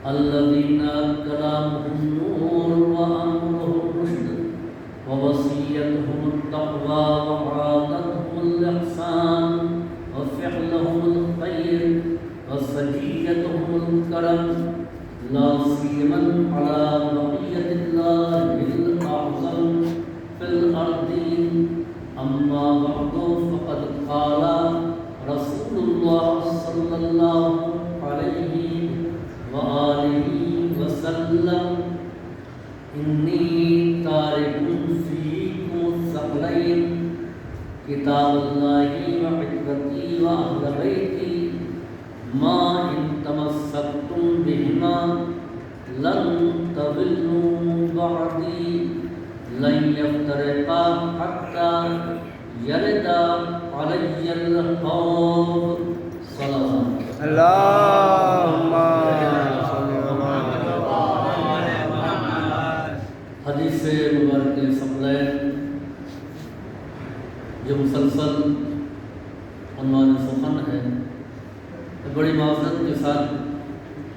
الذين كلامهم نور وأمرهم رشد ووصيتهم التقوى وعادتهم الإحسان وفعلهم الخير وسجيتهم الكرم لا سيما على بقية الله الأعظم في الأرضين. أما بعد فقد قال رسول الله صلى الله عليه وآله وسلم إني تارك فيكم الثقلين كتاب الله وعترتي وأهل بيتي ما إن تمسكتم بهما لن تضلوا بعدي لن يفترقا حتى يرد علي الحوض. صلوات اللهم حدیث مبارک ثقلین جو مسلسل عنوان سخن ہے، بڑی معذرت کے ساتھ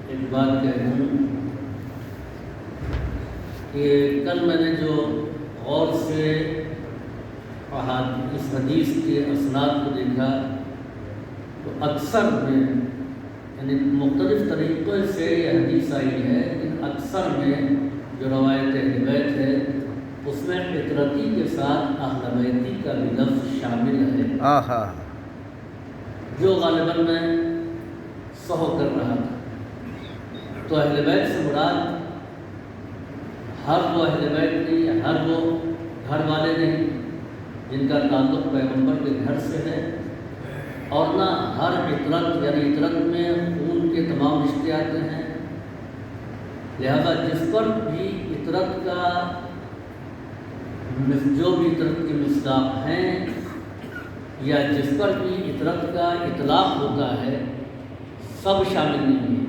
ایک بات کہہ رہا ہوں کہ کل میں نے جو غور سے اس حدیث کے اسناد کو دیکھا تو اکثر میں یعنی مختلف طریقوں سے یہ حدیث آئی ہے، لیکن اکثر میں جو روایت اہل بیت ہے اس میں فطرتی کے ساتھ اہل بیتی کا بھی لفظ شامل ہے، جو غالباً میں سہو کر رہا تھا. تو اہل بیت سے مراد ہر وہ اہل بیت نہیں، ہر وہ گھر والے نہیں جن کا تعلق پیغمبر کے گھر سے ہے، اور نہ ہر عطرت یعنی عطرت میں خون کے تمام رشتے آتے ہیں. لہذا جس پر بھی عطرت کا جو بھی عطرت کے مصداق ہیں یا جس پر بھی عطرت کا اطلاق ہوتا ہے سب شامل نہیں ہیں.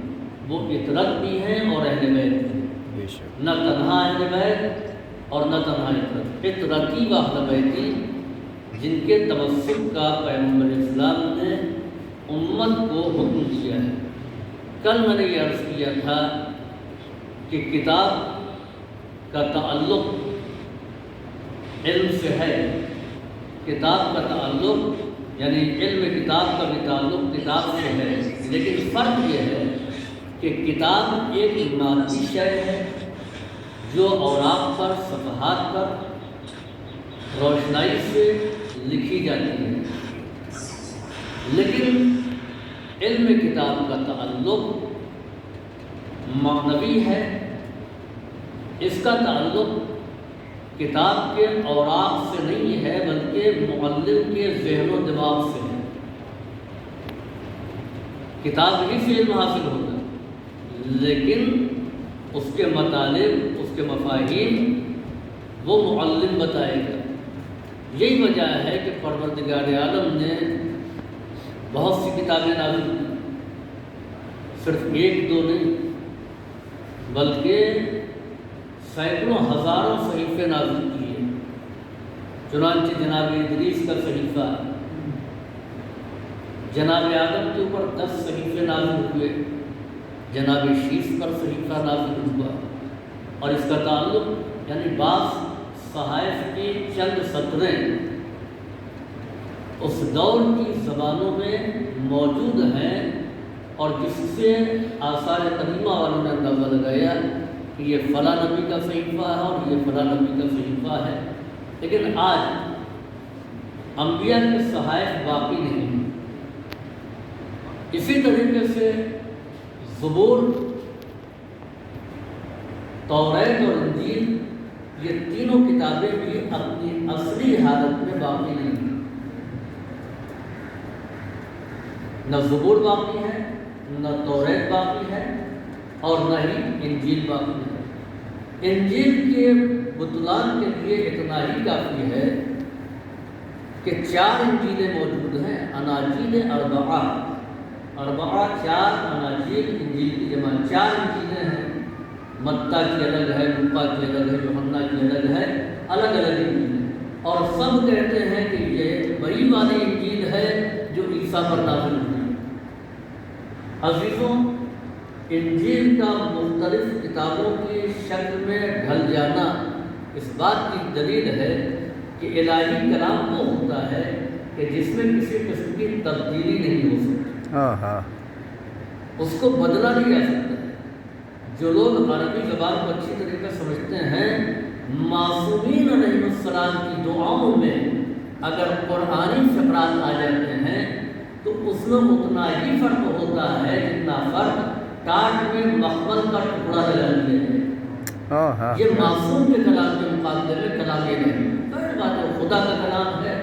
وہ عطرت بھی ہیں اور اہل بیت بھی ہیں، نہ تنہا اہل بیت اور نہ تنہا عطرت، عطرتی و اہل بیتی جن کے تمسک کا پیغمبر اسلام نے امت کو حکم دیا ہے. کل میں نے یہ عرض کیا تھا کہ کتاب کا تعلق علم سے ہے، کتاب کا تعلق یعنی علم کتاب کا بھی تعلق کتاب سے ہے، لیکن فرق یہ ہے کہ کتاب ایک مادی شے ہے جو اوراق پر صفحات پر روشنائی سے لکھی جاتی ہے، لیکن علم کتاب کا تعلق معنوی ہے. اس کا تعلق کتاب کے اوراق سے نہیں ہے بلکہ معلم کے ذہن و دماغ سے ہے. کتاب ہی سے علم حاصل ہوگا، لیکن اس کے مطالب، اس کے مفاہیم وہ معلم بتائے گا. یہی وجہ ہے کہ پروردگار عالم نے بہت سی کتابیں نازل کی، صرف ایک دو نہیں بلکہ سینکڑوں ہزاروں صحیفے نازل کیے. چنانچہ جناب ادریس کا صحیفہ، جناب آدم کے اوپر 10 صحیفے نازل ہوئے، جناب شیس پر صحیفہ نازل ہوا، اور اس کا تعلق یعنی بعض صحائف کی چند سطریں اس دور کی زبانوں میں موجود ہیں، اور جس سے آثار قدیمہ والوں نے اندازہ لگایا کہ یہ فلاں نبی کا صحیفہ ہے اور یہ فلاں نبی کا صحیفہ ہے. لیکن آج انبیاء کے صحائف باقی نہیں ہیں. اسی طریقے سے زبور، توریت اور انجیل یہ تینوں کتابیں بھی اپنی اصلی حالت میں باقی نہیں ہیں. نہ زبور باقی ہے، نہ توریت باقی ہے، اور نہ ہی انجیل باقی ہے. انجیل کے بطلان کے لیے اتنا ہی کافی ہے کہ 4 انجیلیں موجود ہیں، اناجیل اربعہ، 4 اناجیل انجیل کی جمع 4 انجیلیں ہیں. متی کی الگ ہے، لوقا کی الگ ہے، یوحنا کی الگ ہے، الگ الگ انجیل، اور سب کہتے ہیں کہ یہ وہی والی انجیل ہے جو عیسیٰ پر نازل ہوئی. عزیزوں، انجیل کا مختلف کتابوں کی شکل میں ڈھل جانا اس بات کی دلیل ہے کہ الہی کلام وہ ہوتا ہے کہ جس میں کسی قسم کی تبدیلی نہیں ہو سکتی، اس کو بدلا نہیں جا سکتا ہے۔ جو لوگ عربی زبان کو اچھی طریقے سے سمجھتے ہیں، معصومین علیہ السلام کی دعاؤں میں اگر قرآنی فقرات آ جاتے ہیں تو اس میں اتنا ہی فرق ہوتا ہے جتنا فرق ٹاٹ میں مخمل کا ٹکڑا لگا دیا ہے۔ یہ معصوم کے کلام کے مقابلے میں کلام یہ نہیں، ظاہر بات ہے خدا کا کلام ہے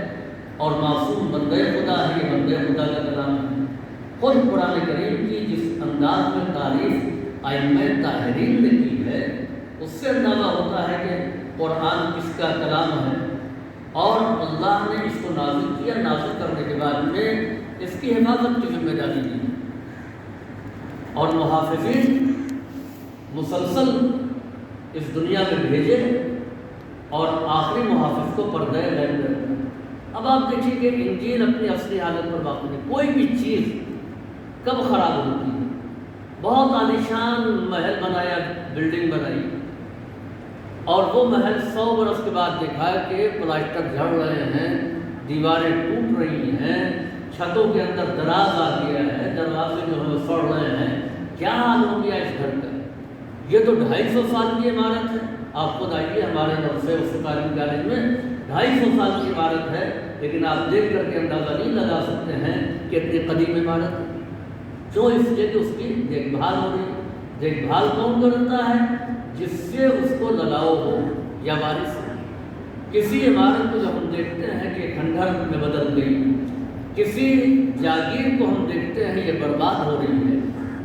اور معصوم بندہ خدا ہے، یہ بندہ خدا کا کلام ہے۔ خود قرآن کریم کی جس انداز میں تعریف ائمہ طاہرین نے کی ہے، اس سے اندازہ ہوتا ہے کہ قرآن کس کا کلام ہے، اور اللہ نے اس کو نازل کیا، نازل کرنے کے بعد میں اس کی حفاظت کی ذمہ داری دی، اور محافظین مسلسل اس دنیا میں بھیجے، اور آخری محافظ کو پردہ غیب کرنا۔ اب آپ دیکھیے کہ انجیل اپنی اصلی حالت پر باقی نہیں۔ کوئی بھی چیز کب خراب ہوتی ہے؟ بہت عالیشان محل بنایا، بلڈنگ بنائی، اور وہ محل 100 برس کے بعد دیکھا کہ پلاسٹر جھڑ رہے ہیں، دیواریں ٹوٹ رہی ہیں، چھتوں کے اندر دراز آ گیا ہے، دروازے جو ہیں سڑ رہے ہیں، کیا حال ہو گیا اس گھر کا؟ یہ تو 250 سال کی عمارت ہے۔ آپ خود آئیے ہمارے مدرسے سرکاری کالج میں 250 سال کی عمارت ہے، لیکن آپ دیکھ کر کے اندازہ نہیں لگا سکتے ہیں کہ اتنی قدیم عمارت ہے۔ کیوں؟ اس لیے کہ اس کی دیکھ بھال ہو رہی ہے۔ دیکھ بھال کون کرتا ہے؟ جس سے اس کو لگاؤ ہو یا وارث ہو۔ کسی عمارت کو جب ہم دیکھتے ہیں کہ کھنڈر میں بدل گئی، کسی جاگیر کو ہم دیکھتے ہیں یہ برباد ہو رہی ہے،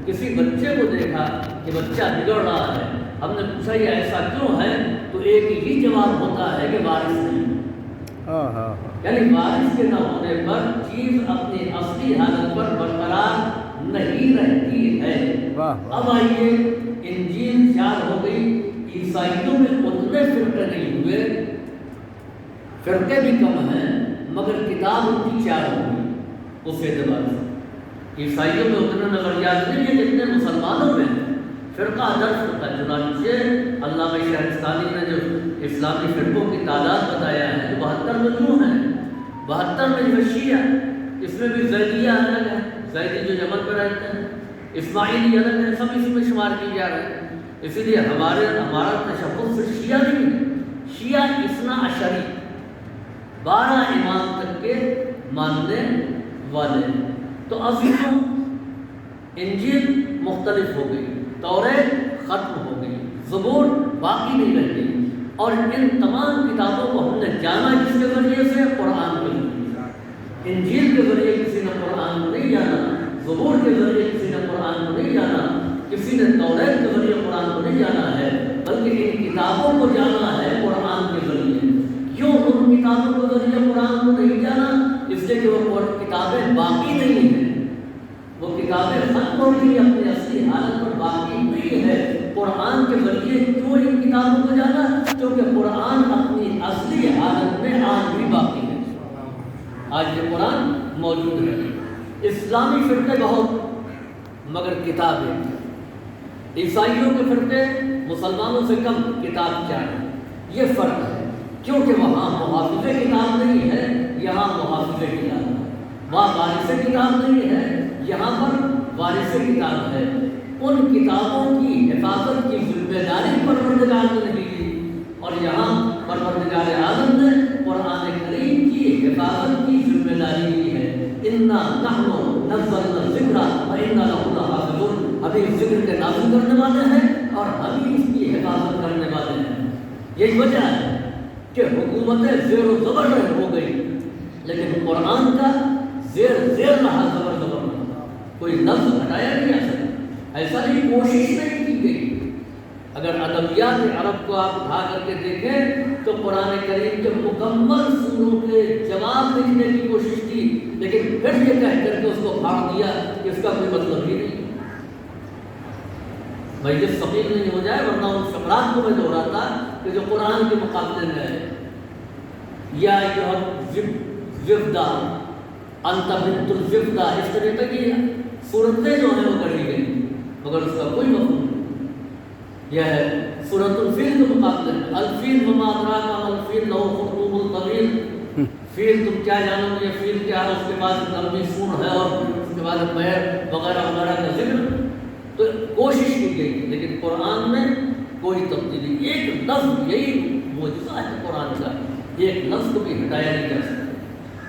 کسی بچے کو دیکھا کہ بچہ بگڑ رہا ہے، ہم نے پوچھا یہ ایسا کیوں ہے، تو ایک ہی جواب ہوتا ہے کہ وارث نہیں۔ یعنی وارث کے نہ ہونے پر چیز اپنی اصلی حالت پر برقرار نہیں رہتی ہے۔ اب آئیے انجیل 4 ہو گئی، عیسائیوں میں اتنے فرقے نہیں ہوئے، فرقے بھی کم ہیں مگر کتاب ان کی 4 ہو گئی۔ اس اعتبار سے عیسائیوں میں اتنے نظریات نہیں ہیں جتنے مسلمانوں میں ہیں، فرقہ در فرقہ۔ چنانچہ علامہ شہرستانی نے جو اسلامی فرقوں کی تعداد بتایا ہے، 72 میں کیوں ہیں؟ 72 میں جو شیعہ، اس میں بھی زیدیہ الگ ہے، زیدی جو یمن میں رہتے ہیں، اسماعیلی الگ ہے، سب اس میں شمار کی جا رہے ہیں۔ اسی لیے ہمارا تشخص صرف شیعہ نہیں ہے، شیعہ اثنا عشری 12 امام تک کے ماننے والے۔ تو اب یہ انجیل مختلف ہو گئی، توریت ختم ہو گئی، زبور باقی نہیں رہ گئی، اور ان تمام کتابوں کو ہم نے جانا جس کے ذریعے سے؟ قرآن کے ذریعے۔ انجیل کے ذریعے کسی نے قرآن کو نہیں جانا، زبور کے ذریعے کسی نے قرآن کو نہیں جانا، کسی نے توریت کے ذریعے قرآن کو نہیں جانا ہے، بلکہ ان کتابوں کو جانا ہے قرآن کے ذریعے۔ کیوں ان کتابوں کے ذریعے قرآن کو نہیں جانا؟ اس لیے کہ وہ کتابیں باقی نہیں ہیں، وہ کتابیں ختم ہو گئی، اپنی اصلی حالت پر باقی نہیں ہے۔ قرآن کے ذریعے کیوں ان کتابوں کو جانا؟ کیونکہ قرآن اپنی اصلی حالت میں آج بھی باقی ہے، آج یہ قرآن موجود ہے۔ اسلامی فرقے بہت مگر کتابیں، عیسائیوں کے فرقے مسلمانوں سے کم، کتاب 4 ہے۔ یہ فرق ہے، کیونکہ وہاں محافظ کتاب نہیں ہے، یہاں محافظ کتاب ہے۔ وہاں وارث کتاب نہیں ہے، یہاں پر وارث کتاب ہے۔ ان کتابوں کی حفاظت کی ذمہ داری پروردگار نے نہیں دی، اور یہاں پروردگار عالم نے قرآن کریم کی حفاظت کی ذمہ داری دی ہے۔ اِنَّا نَحْنُ نَزَّلْنَا الذِّكْرَ وَإِنَّا لَهُ لَحَافِظُونَ، ہم اس ذکر کے نازل کرنے والے ہیں اور ہم ہی اس کی حفاظت کرنے والے ہیں۔ یہی وجہ ہے کہ حکومتیں زیر و زبر ہو گئی، لیکن قرآن کا زیر رہا، زبر رہا، کوئی لفظ ہٹایا نہیں جا سکتا، ایسا نہیں، کوشش نہیں کی گئی۔ اگر ادبیات عرب کو آپ اٹھا کر کے دیکھیں تو قرآن کریم کے مکمل سوروں کے جواب لکھنے کی کوشش کی، لیکن پھر یہ کہہ کر کے اس کو پھاڑ دیا کہ اس کا کوئی مطلب ہی نہیں۔ بھائی یہ ثقیل نہیں ہو جائے، ورنہ ان فقرات کو میں دوہراتا کہ جو قرآن کے مقابلے میں ہے، یا زبدہ انت بنت الزبدہ، اس طریقے کی صورتیں جو ہیں وہ کری گئی، مگر مگر اس کا کوئی مفہوم نہیں۔ یہ ہے سورۃ الفیل کے مقابلے میں الفیل وما ادراک ما الفیل لہ خرطوم طویل، فیل تم کیا جانو گے فیل کیا ہے، اس کے بعد لمبی سون ہے اور اس کے بعد پیر وغیرہ وغیرہ کا ذکر، تو کوشش کی گئی لیکن قرآن میں کوئی تبدیلی، ایک لفظ، یہی معجزہ ہے قرآن کا، ایک لفظ کو بھی ہٹایا نہیں جا سکتا۔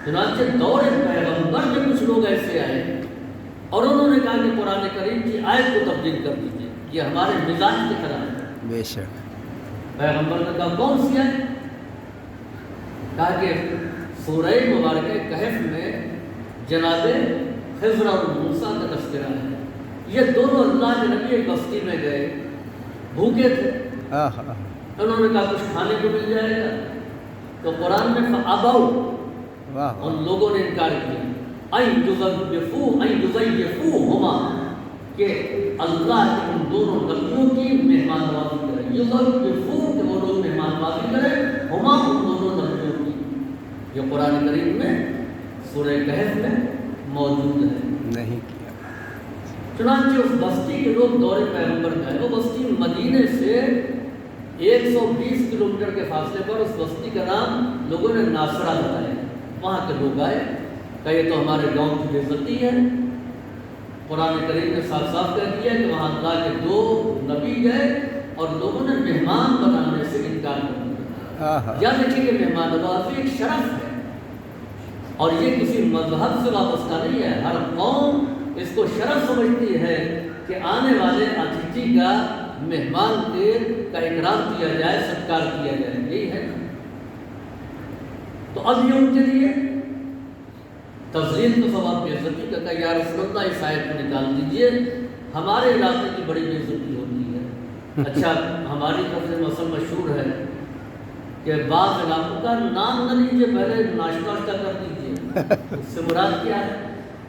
چنانچہ دور پیغمبر میں کچھ لوگ ایسے آئے اور انہوں نے کہا کہ قرآن کریم کی آیت کو تبدیل کر دیجیے، یہ ہمارے مزاج کے خلاف ہے۔ بے شک پیغمبر نے کہا کون سی آیت؟ کہا کہ سورہ مبارکہ کہف میں جناب خضر اور موسیٰ کا تذکرہ ہے، یہ دونوں اللہ کے نبی ایک بستی میں گئے، بھوکے تھے، انہوں نے کہا کچھ کھانے کو مل جائے گا، تو قرآن میں فَأَبَوْا، ان لوگوں نے انکار کیا، أَن يُضَيِّفُوهُمَا، کہ اللہ ان دونوں نبیوں کی مہمان نوازی کرے، یُضَيِّفُو کہ وہ لوگ مہمان نوازی کرے، ہما ان دونوں نبیوں کی، یہ قرآن کریم میں سورہ کہف میں موجود ہے۔ نہیں کیا۔ چنانچہ اس بستی کے لوگ دور پیغمبر میں آئے، وہ بستی مدینے سے 120 کلومیٹر کے فاصلے پر، اس بستی کا نام لوگوں نے ناصرہ بتایا، وہاں کے لوگ آئے، کہ یہ تو ہمارے گاؤں کی بے عزتی ہے۔ قرآن کریم نے صاف صاف کہہ دیا کہ وہاں اللہ کے 2 نبی گئے اور لوگوں نے مہمان بنانے سے انکار کر دیا۔ یاد رکھیے کہ مہمان نوازی ایک شرف ہے اور یہ کسی مذہب سے وابستہ نہیں ہے، ہر قوم اس کو شرف سمجھتی ہے کہ آنے والے اتھتی کا مہمان کا اکرام کیا جائے، ستکار کیا جائے، یہی ہے نا۔ تو اب یہ ان کے لیے تفضیل تو ثواب بے عزتی کا، یا رسول اللہ اس آیت کو نکال دیجئے، ہمارے علاقے کی بڑی بے عزتی ہوتی ہے۔ اچھا ہماری طرف سے مثل مشہور ہے کہ بعض علاقوں کا نام نہ لیجیے، پہلے ناشتہ کر دیجیے، اس سے مراد کیا ہے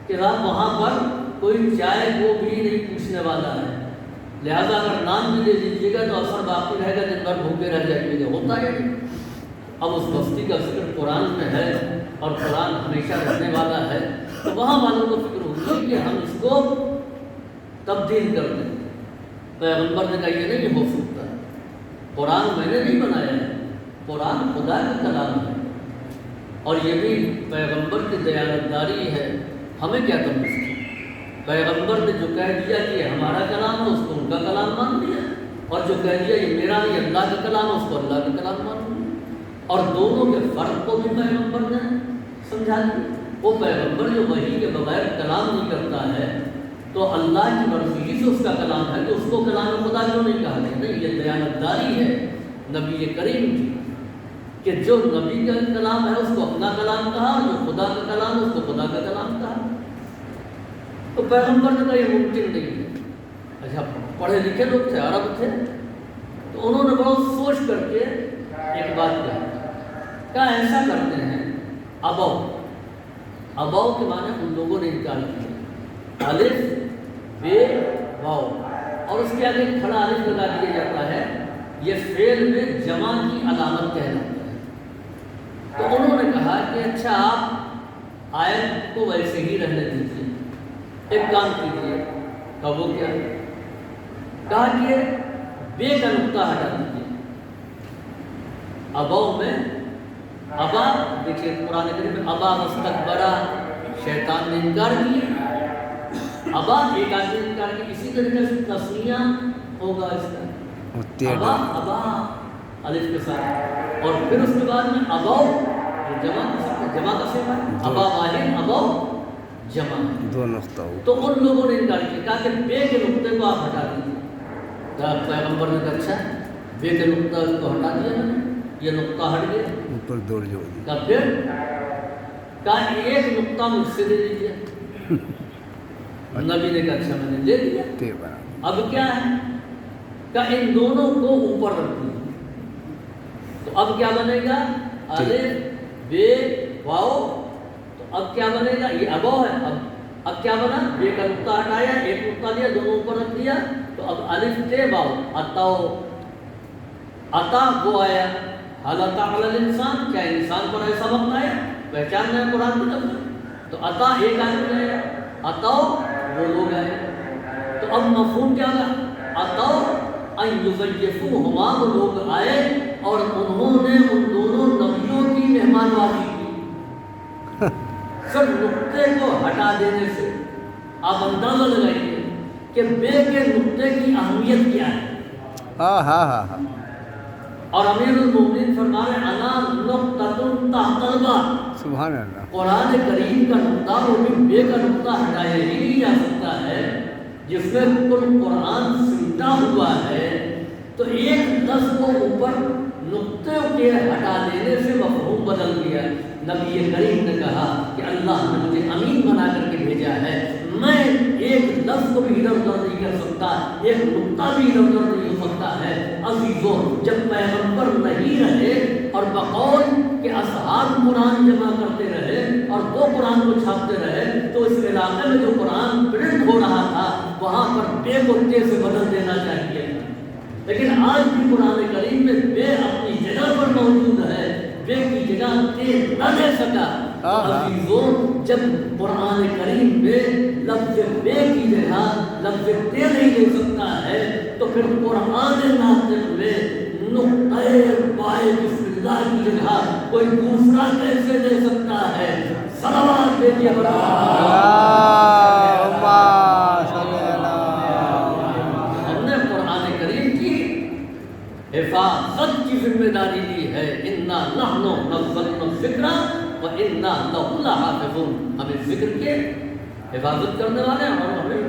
کہ آپ وہاں پر کوئی چائے کو بھی نہیں پوچھنے والا ہے، لہذا اگر نام بھی لے لیجیے گا تو اثر باقی رہے گا، دن بھر بھوکے رہ جائیے گا، ہوتا ہے نہیں۔ اب اس بستی کا ذکر قرآن میں ہے اور قرآن ہمیشہ رہنے والا ہے، تو وہاں والوں کو فکر ہوگی کہ ہم اس کو تبدیل کر دیں۔ پیغمبر نے کہا یہ نہیں ہو سکتا، قرآن میں نے نہیں بنایا ہے، قرآن خدا کا کلام ہے اور یہ بھی پیغمبر کی دیانتداری ہے، ہمیں کیا تمیز ہے؟ پیغمبر نے جو کہہ دیا کہ یہ ہمارا کلام ہے، اس کو ان کا کلام مان لیا، اور جو کہہ دیا یہ میرا نہیں اللہ کا کلام ہے، اس کو اللہ کا کلام مان لیا، اور دونوں کے فرق کو بھی پیغمبر نے سمجھا دیا۔ وہ پیغمبر جو وحی کے بغیر کلام نہیں کرتا ہے تو اللہ کی مرضی ہی سے اس کا کلام ہے، تو اس کو کلام خدا کیوں نہیں کہا گیا؟ نہیں، یہ دیانتداری ہے نبی کریم کی، کہ جو نبی کا کلام ہے اس کو اپنا کلام کہا، جو خدا کا کلام ہے اس کو خدا کا کلام کہا۔ تو پیغمبر نے کہا یہ ممکن نہیں ہے۔ اچھا پڑھے لکھے لوگ تھے، عرب تھے، تو انہوں نے بہت سوچ کر کے ایک بات کہا ایسا کرتے ہیں، ابو کے معنی ان لوگوں نے انکار کیا، الف بے واو، اور اس کے آگے کھڑا الف لگا دیا جاتا ہے، یہ فعل میں جمع کی علامت کہلاتا ہے۔ تو انہوں نے کہا کہ اچھا آپ آیت کو ویسے ہی رہنے دیجیے، ایک کام کیجیے، کہا وہ کیا؟ کہا کہ بے کا نقطہ ہٹا دیجیے، ابو میں ابا، دیکھیے قرآن کریم میں ابا مستکبرہ، شیطان نے انکار کیا، ابا ایک آدمی نے انکار کیا، اسی طریقے سے تسنیہ ہوگا اس کا، ابا ابا الف کے ساتھ، اور پھر اس کے بعد میں ابو جمع کا صیغہ ہے، ابا واحد ابو جمع، 2 نقطہ ہو۔ تو ان لوگوں نے انکار کیا، کہا کہ بے کے نقطے کو آپ ہٹا دیجیے۔ پیغمبر نے کہا اچھا بے کے نقطہ کو ہٹا دیا میں نے، یہ نقطہ ہٹ گیا، اوپر 2 جوڑ دی، کہا پھر کہا ایک نقطہ مجھ سے دے دیجیے، نبی نے کہا اچھا میں نے لے لیا، اب کیا ہے؟ کہا ان دونوں کو اوپر رکھ دیجیے، تو اب کیا بنے گا؟ الف بے واو، تو اب کیا بنے گا؟ یہ ابو ہے، اب کیا بنا؟ بے کا نقطہ ہٹایا، ایک نقطہ دیا، دونوں اوپر رکھ دیا، تو اب الف تے واو، عطا وہ آیا، حال عطا علی الانسان، کیا انسان پر ایسا وقت آیا؟ پہچاننا ہے قرآن کی طرف، تو عطا ایک آدمی آیا، عطا وہ لوگ آئے، تو اب مفہوم کیا تھا؟ اتو ان یضیفوہما، وہ لوگ آئے اور انہوں نے ان دونوں نبیوں کی مہمانواری کی صرف نقطے کو ہٹا دینے سے۔ آپ اندازہ لگائیے کہ بے کے نقطے کی اہمیت کیا ہے۔ ہاں ہاں ہاں ہاں اور امیر المومنین فرما رہے ہیں انا نقطۃ تحت الباء، سبحان اللہ۔ قرآن کریم کا نقطہ وہ بھی بے کا نقطہ ہٹایا ہی نہیں جا سکتا ہے، جس میں کل قرآن سمٹا ہوا ہے، تو ایک لفظ کو اوپر نقطے کے ہٹا دینے سے مفہوم بدل گیا۔ نبی کریم نے کہا کہ اللہ نے مجھے امین بنا کر کے بھیجا ہے، میں ایک لفظ کو بھی ادھر ادھر نہیں کر سکتا، ایک نقطہ بھی ادھر ادھر نہیں ہو سکتا ہے۔ عزیزوں، جب پیغمبر نہیں رہے اور بقول کہ اصحاب قرآن جمع کرتے رہے اور وہ قرآن کو چھاپتے رہے، تو اس علاقے میں جو قرآن پرنٹ ہو رہا تھا وہاں پر بے کو تے سے بدل دینا چاہیے تھا۔ لیکن آج بھی قرآن کریم میں بے اپنی جگہ پر موجود ہے، بے کی جگہ تے نہ دے سکا۔ عزیزوں، جب قرآن کریم میں لفظ بے کی جگہ لفظ تے نہیں دے سکتا ہے، تو پھر قرآن ناطق میں نقطۂ بائے بسم اللہ کی جگہ کوئی دوسرا کیسے دے سکتا ہے؟ صلوات دیجیے ہم نے قرآن کریم کی حفاظت کی ذمہ داری لی ہے۔ انا نحن نزلنا الذکر وانا لہ لحافظون، ہم اس ذکر کے حفاظت کرنے والے ہیں اور ہمیں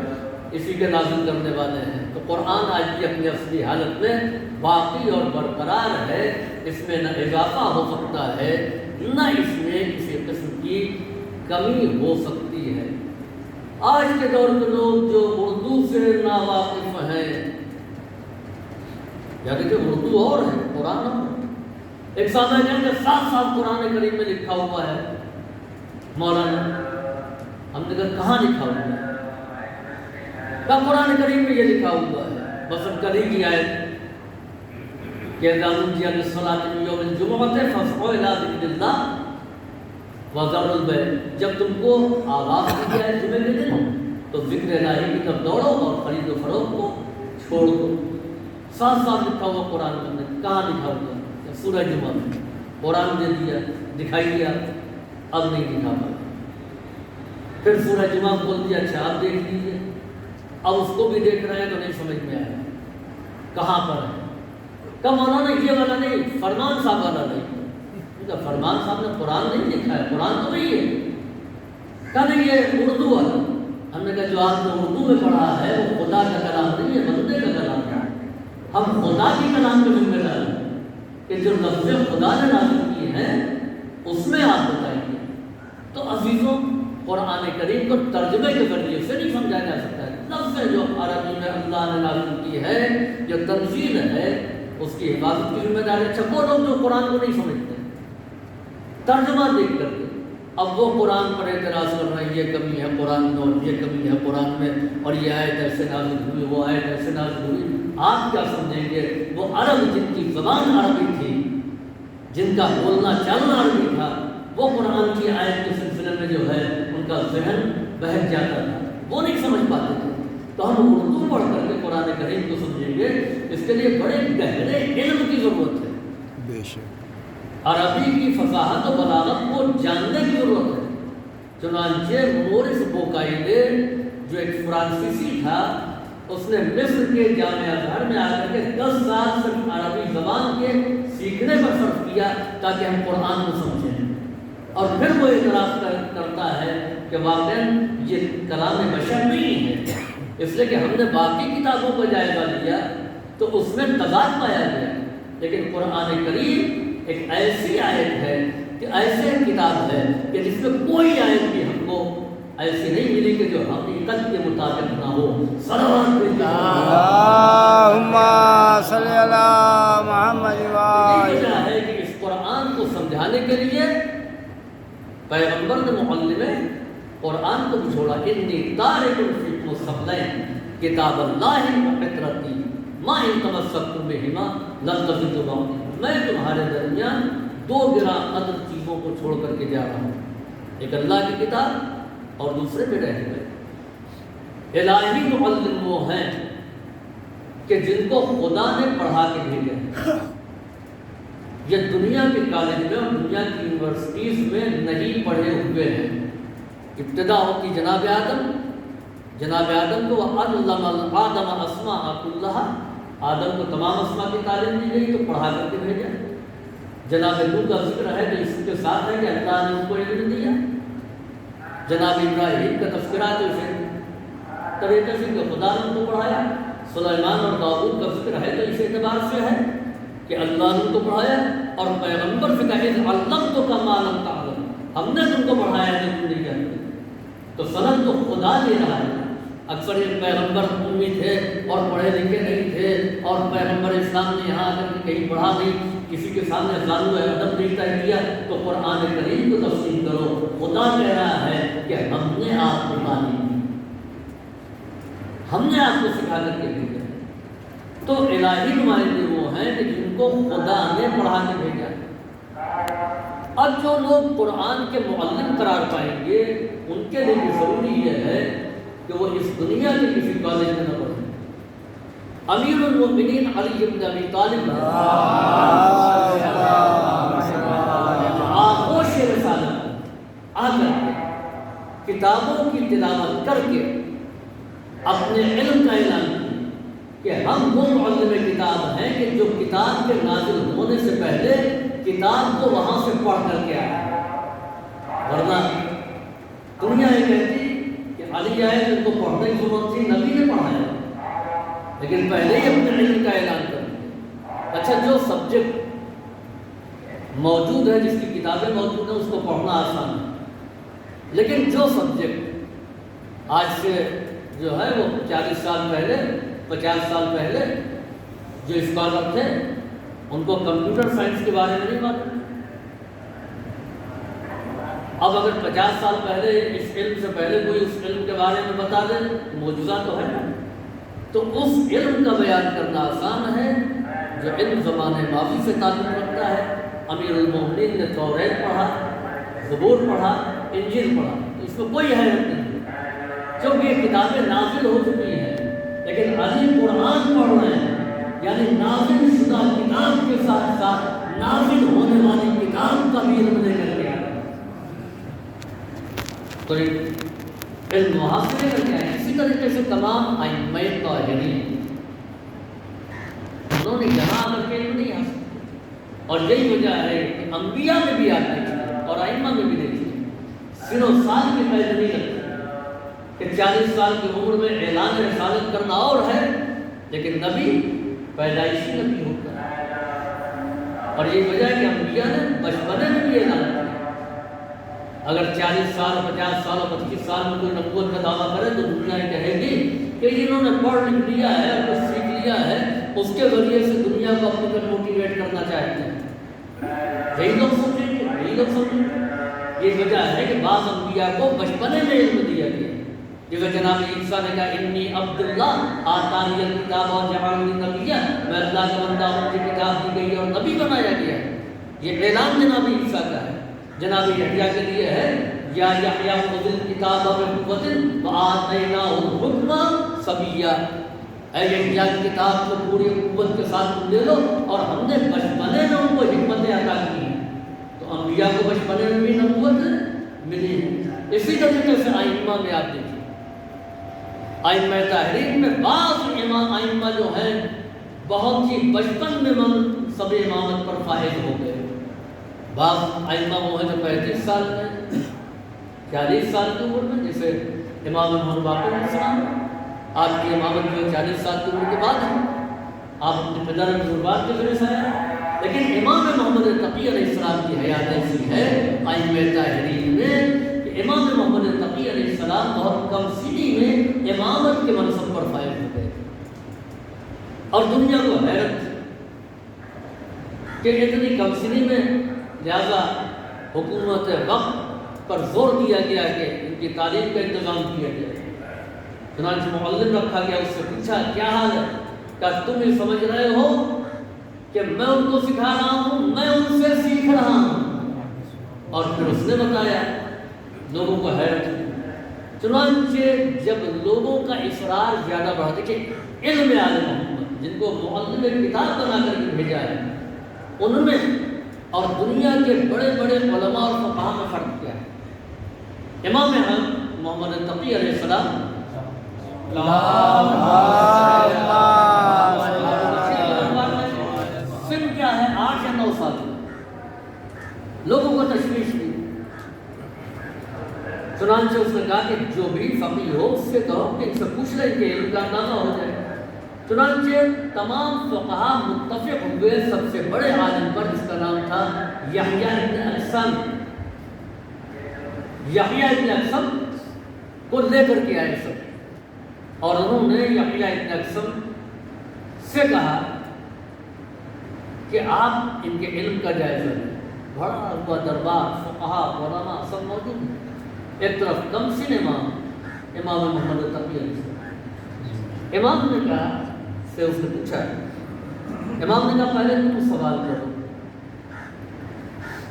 اسی کے نازل کرنے والے ہیں۔ تو قرآن آج بھی اپنی اصلی حالت میں باقی اور برقرار ہے، اس میں نہ اضافہ ہو سکتا ہے نہ اس میں کسی قسم کی کمی ہو سکتی ہے۔ آج کے دور کے لوگ جو اردو سے ناواقف ہیں، یعنی کہ اردو اور ہے قرآن اور ہے۔ ایک ساتھ کہیں کہ صاف صاف قرآن کریم میں لکھا ہوا ہے مولانا، ہم نے کہا کہاں لکھا ہوا ہے؟ کہا قرآن کریم میں یہ لکھا ہوا ہے، مثلا کل کی آیت کہ اذا نودی للصلاۃ من یوم الجمعۃ فاسعوا الی ذکر اللہ وذروا البیع، جب تم کو آواز دی جائے جمعے کے دن تو ذکر الہی کی طرف دوڑو اور خرید و فروخت کو چھوڑ دو۔ صاف صاف لکھا ہوا قرآن میں، کہاں لکھا ہوا؟ سورہ جمعہ میں قرآن دے دیا، دکھائی دیا، اب نہیں دکھا پا۔ پھر سورہ جمعہ کھول دیا، اچھا آپ دیکھ لیجیے، اب اس کو بھی دیکھ رہے ہیں تو نہیں سمجھ میں آیا کہاں پر ہے۔ کب مولانا یہ والا نہیں، فرمان صاحب والا نہیں، فرمان صاحب نے قرآن نہیں لکھا ہے، قرآن تو نہیں ہے۔ کہا نہیں یہ اردو والا۔ ہم نے کہا جو آپ نے اردو میں پڑھا ہے وہ خدا کا کلام نہیں ہے، بندے کا کلام ہے۔ ہم خدا کی کلام کے ذمہ دار ہیں کہ جو لفظ خدا نے نازل کیے ہیں اس میں آپ بتائیے۔ تو عزیزوں، قرآن کریم کو ترجمے کے ذریعے سے نہیں سمجھا جا سکتا ہے۔ لفظ جو عربی میں اللہ نے نازل کی ہے، جو تنزیل ہے، اس کی حفاظت کی ذمہ داری۔ اچھا وہ لوگ جو قرآن کو نہیں سمجھتے، ترجمہ دیکھ کر کے اب وہ قرآن پر اعتراض کر رہے ہیں، یہ کمی ہے قرآن میں اور یہ کمی ہے قرآن میں، اور یہ آیت ایسے نازل ہوئی، وہ آیت ایسے نازل ہوئی۔ آپ کیا سمجھیں گے؟ وہ عرب جن کی زبان عربی تھی، جن کا بولنا چالنا عربی تھا، وہ قرآن کی آیت کے سلسلے میں جو ہے ان کا ذہن بہک جاتا تھا، وہ نہیں سمجھ پاتے تھے۔ تو ہم اردو پڑھ کر کے قرآن کریم کو سمجھیں گے، اس کے لیے بڑے گہرے علم کی ضرورت ہے۔ بے شک عربی کی فصاحت و بلاغت کو جاننے کی ضرورت ہے۔ چنانچہ مورس بوکائیدے جو ایک فرانسیسی تھا، اس نے مصر کے جامعہ ازہر میں آ کر کے 10 سال صرف عربی زبان کے سیکھنے پر صرف کیا تاکہ ہم قرآن کو سمجھیں، اور پھر وہ اعتراف کرتا ہے کہ واقعاً یہ کلام بشر نہیں ہے، اس لیے کہ ہم نے باقی کتابوں کا جائزہ لیا تو اس میں تضاد پایا گیا، لیکن قرآن کریم ایک ایسی آیت ہے کہ ایسے کتاب ہے کہ جس میں کوئی آیت بھی ہم کو ایسی نہیں ملی کہ جو حقیقت کے مطابق نہ ہو۔ صلوات اللہم صلی علی محمد یہ وجہ ہے کہ اس قرآن کو سمجھانے کے لیے پیغمبر نے معلم قرآن کو بھی چھوڑا۔ انی تارک فیکم الثقلین کتاب اللہ و فطرتی ما ان تمسکتم بہما لن تضلوا بعدی، میں تمہارے درمیان 2 گراں قدر چیزوں کو چھوڑ کر کے جا رہا ہوں، ایک اللہ کی کتاب اور دوسرے میرے اہل بیت۔ الہی معلم وہ ہیں کہ جن کو خدا نے پڑھا کے بھیجا ہے۔ یہ دنیا کے کالج میں اور دنیا کی یونیورسٹیز میں نہیں پڑھے ہوئے ہیں۔ ابتدا ہوتی جناب آدم کو علم آدم اسماء کلھا، آدم کو تمام اسماء کی تعلیم دی گئی تو پڑھا کر کے بھیجا۔ جناب نوح کا ذکر ہے تو اس کے ساتھ ہے کہ اللہ نے ان کو علم دیا۔ جناب ابراہیم کا تذکرہ تو اسے طریقے سے کہ خدا نے ان کو پڑھایا۔ سلیمان اور داؤد کا ذکر ہے تو اس اعتبار سے ہے کہ اللہ نے ان کو پڑھایا، اور پیغمبر سے کہا کہ علمتک ما لم تعلم، ہم نے تم کو پڑھایا ہے جو تم نہیں جانتے۔ تو سند تو خدا دے رہا ہے۔ اکثر یہ پیغمبر امی تھے اور پڑھے لکھے نہیں تھے، اور پیغمبر اسلام نے یہاں آ کر کہیں پڑھا نہیں، کسی کے سامنے قانون ادب نہیں طے کیا، تو قرآن کریم کو تفسیر کرو۔ خدا کہہ رہا ہے کہ ہم نے آپ کو تعلیم دی، ہم نے آپ کو سکھا کر کے بھیجا۔ تو الہی نمائندے وہ ہیں کہ جن کو خدا نے پڑھا کے بھیجا۔ اب جو لوگ قرآن کے معلم قرار پائیں گے ان کے لیے بھی ضروری یہ ہے کہ وہ اس دنیا کے کسی کالج میں نہ پڑھیں۔ امیر المؤمنین علی بن ابی طالب آغوش رسالت آ کر کے کتابوں کی تلاوت کر کے اپنے علم کا اعلان کیا کہ ہم وہ معلم کتاب ہیں کہ جو کتاب کے نازل ہونے سے پہلے کتاب کو وہاں سے پڑھ کر کے آیا۔ ورنہ دنیا یہ کہتی کہ علی آئے جن کو پڑھنے کی ضرورت تھی، نبی نے پڑھایا، لیکن پہلے ہی اپنے علم کا اعلان کر دیا۔ اچھا، جو سبجیکٹ موجود ہے، جس کی کتابیں موجود ہیں، اس کو پڑھنا آسان ہے، لیکن جو سبجیکٹ آج سے جو ہے وہ 40 سال پہلے 50 سال پہلے جو اسکالر تھے ان کو کمپیوٹر سائنس کے بارے میں نہیں معلوم۔ اب اگر 50 سال پہلے اس علم سے پہلے کوئی اس علم کے بارے میں بتا دے تو معجزہ تو ہے نا۔ تو اس علم کا بیان کرنا آسان ہے جو علم زمانے ماضی سے تعلق رکھتا ہے۔ امیر المؤمنین نے توریت پڑھا، زبور پڑھا، انجیل پڑھا، تو اس میں کوئی حیرت نہیں، کیونکہ یہ کتابیں نازل ہو چکی ہیں، لیکن علی قرآن پڑھ رہے ہیں، یعنی نازل شدہ کتاب کے ساتھ ساتھ نازل ہونے والی کتاب کا بھی علم لے کر کے آ رہے ہیں۔ تو علم وہاں سے لے کر کے آئے۔ اسی طریقے سے تمام ائمہ طاہرین انہوں نے یہاں آ کر کے علم نہیں حاصل کیا، اور یہی وجہ ہے کہ انبیاء میں بھی آتے ہیں اور ائمہ میں بھی دیکھتے ہیں سن و سال کی قید نہیں رکھتے کہ 40 سال کی عمر میں اعلان رسالت کرنا اور ہے، لیکن نبی پیدائشی نبی ہوتا ہے۔ اور یہ وجہ ہے کہ انبیاء نے بچپنے میں بھی اعلان کیا۔ اگر 40 سال 50 سال اور 25 سال میں کوئی نبوت کا دعویٰ کرے تو دنیا یہ کہے گی کہ انہوں نے پڑھ لکھ لیا ہے اور کچھ سیکھ لیا ہے، اس کے ذریعے سے دنیا کو اپنی طرف موٹیویٹ کرنا چاہتے ہیں۔ یہی لوگ سمجھیں گے، یہ وجہ ہے کہ بعض انبیاء کو بچپنے میں علم دیا گیا، جیسے جناب عیسیٰ نے کہا انی عبداللہ آتانی الکتاب و جعلنی نبیا، میں اللہ کا بندہ ہوں، مجھے کتاب دی گئی اور نبی بنایا گیا۔ یہ اعلان جناب عیسیٰ کا ہے۔ جناب یحییٰ کے لیے ہے یا یحییٰ خذ الکتاب بقوۃ وآتیناہ الحکم صبیا، اے یحییٰ کی کتاب کو پوری قوت کے ساتھ تم لے لو، اور ہم نے بچپنے میں ان کو حکمتیں عطا کی ہیں۔ تو انبیاء کو بچپنے میں بھی نبوت ملی ہے۔ اسی طریقے سے ائمہ میں آپ دیکھیں، ائمہ طاہرین میں بعض ائمہ جو ہیں بہت ہی بچپن میں منصب امامت پر فائز ہو گئے۔ بعض ائمہ وہ ہیں جو 35 سال میں 40 سال کی عمر میں، جیسے امام محمد باقر علیہ السلام، آپ کی امامت جو 40 سال کی عمر کے بعد ہے، آپ اپنے پدر بزرگوار کے ذریعے سے آیا، لیکن امام محمد تقی علیہ السلام کی حیات ایسی ہے ائمہ طاہرین میں کہ امام محمد تقی علیہ السلام بہت کم سنی میں امامت کے منصب پر فائز ہو گئے، اور دنیا کو حیرت کہ اتنی کم سنی میں، لہذا حکومت وقت پر زور دیا گیا کہ ان کی تعلیم کا انتظام کیا گیا۔ چنانچہ معلم رکھا گیا، اس سے پوچھا کیا حال ہے، کیا تم یہ سمجھ رہے ہو کہ میں ان کو سکھا رہا ہوں، میں ان سے سیکھ رہا ہوں؟ اور پھر اس نے بتایا، لوگوں کو حیرت ہوئی چنانچہ جب لوگوں کا اصرار زیادہ بڑھا، دیکھیں علم آل محمد جن کو معلم کتاب بنا کر کے بھیجا ہے، ان میں اور دنیا کے بڑے بڑے علماء اور فقہاء میں فرق کیا ہے؟ امام محمد تقی علیہ السلام سن کیا ہے 8 یا 9 سال لوگوں کو تشویش دی، چنانچہ اس نے کہا کہ جو بھی فقیہ ہو اس سے کہو کہ ان سے پوچھ لیں کہ علم کا اندازہ ہو جائے۔ چنانچہ تمام فقہاء متفق ہوئے سب سے بڑے عالم پر، جس کا نام تھا یحییٰ ابن اقسم۔ یحییٰ ابن اقسم کو لے کر کے آئے سب، اور انہوں نے یحییٰ ابن اقسم سے کہا کہ آپ ان کے علم کا جائزہ لیں۔ بڑا ہوا دربار، فقہاء علماء سب موجود ہیں، ایک طرف کم سن امام محمد تقی علیہ السلام۔ امام نے کہا سے اس نے پوچھا، امام نے کہا پہلے تم سوال کرو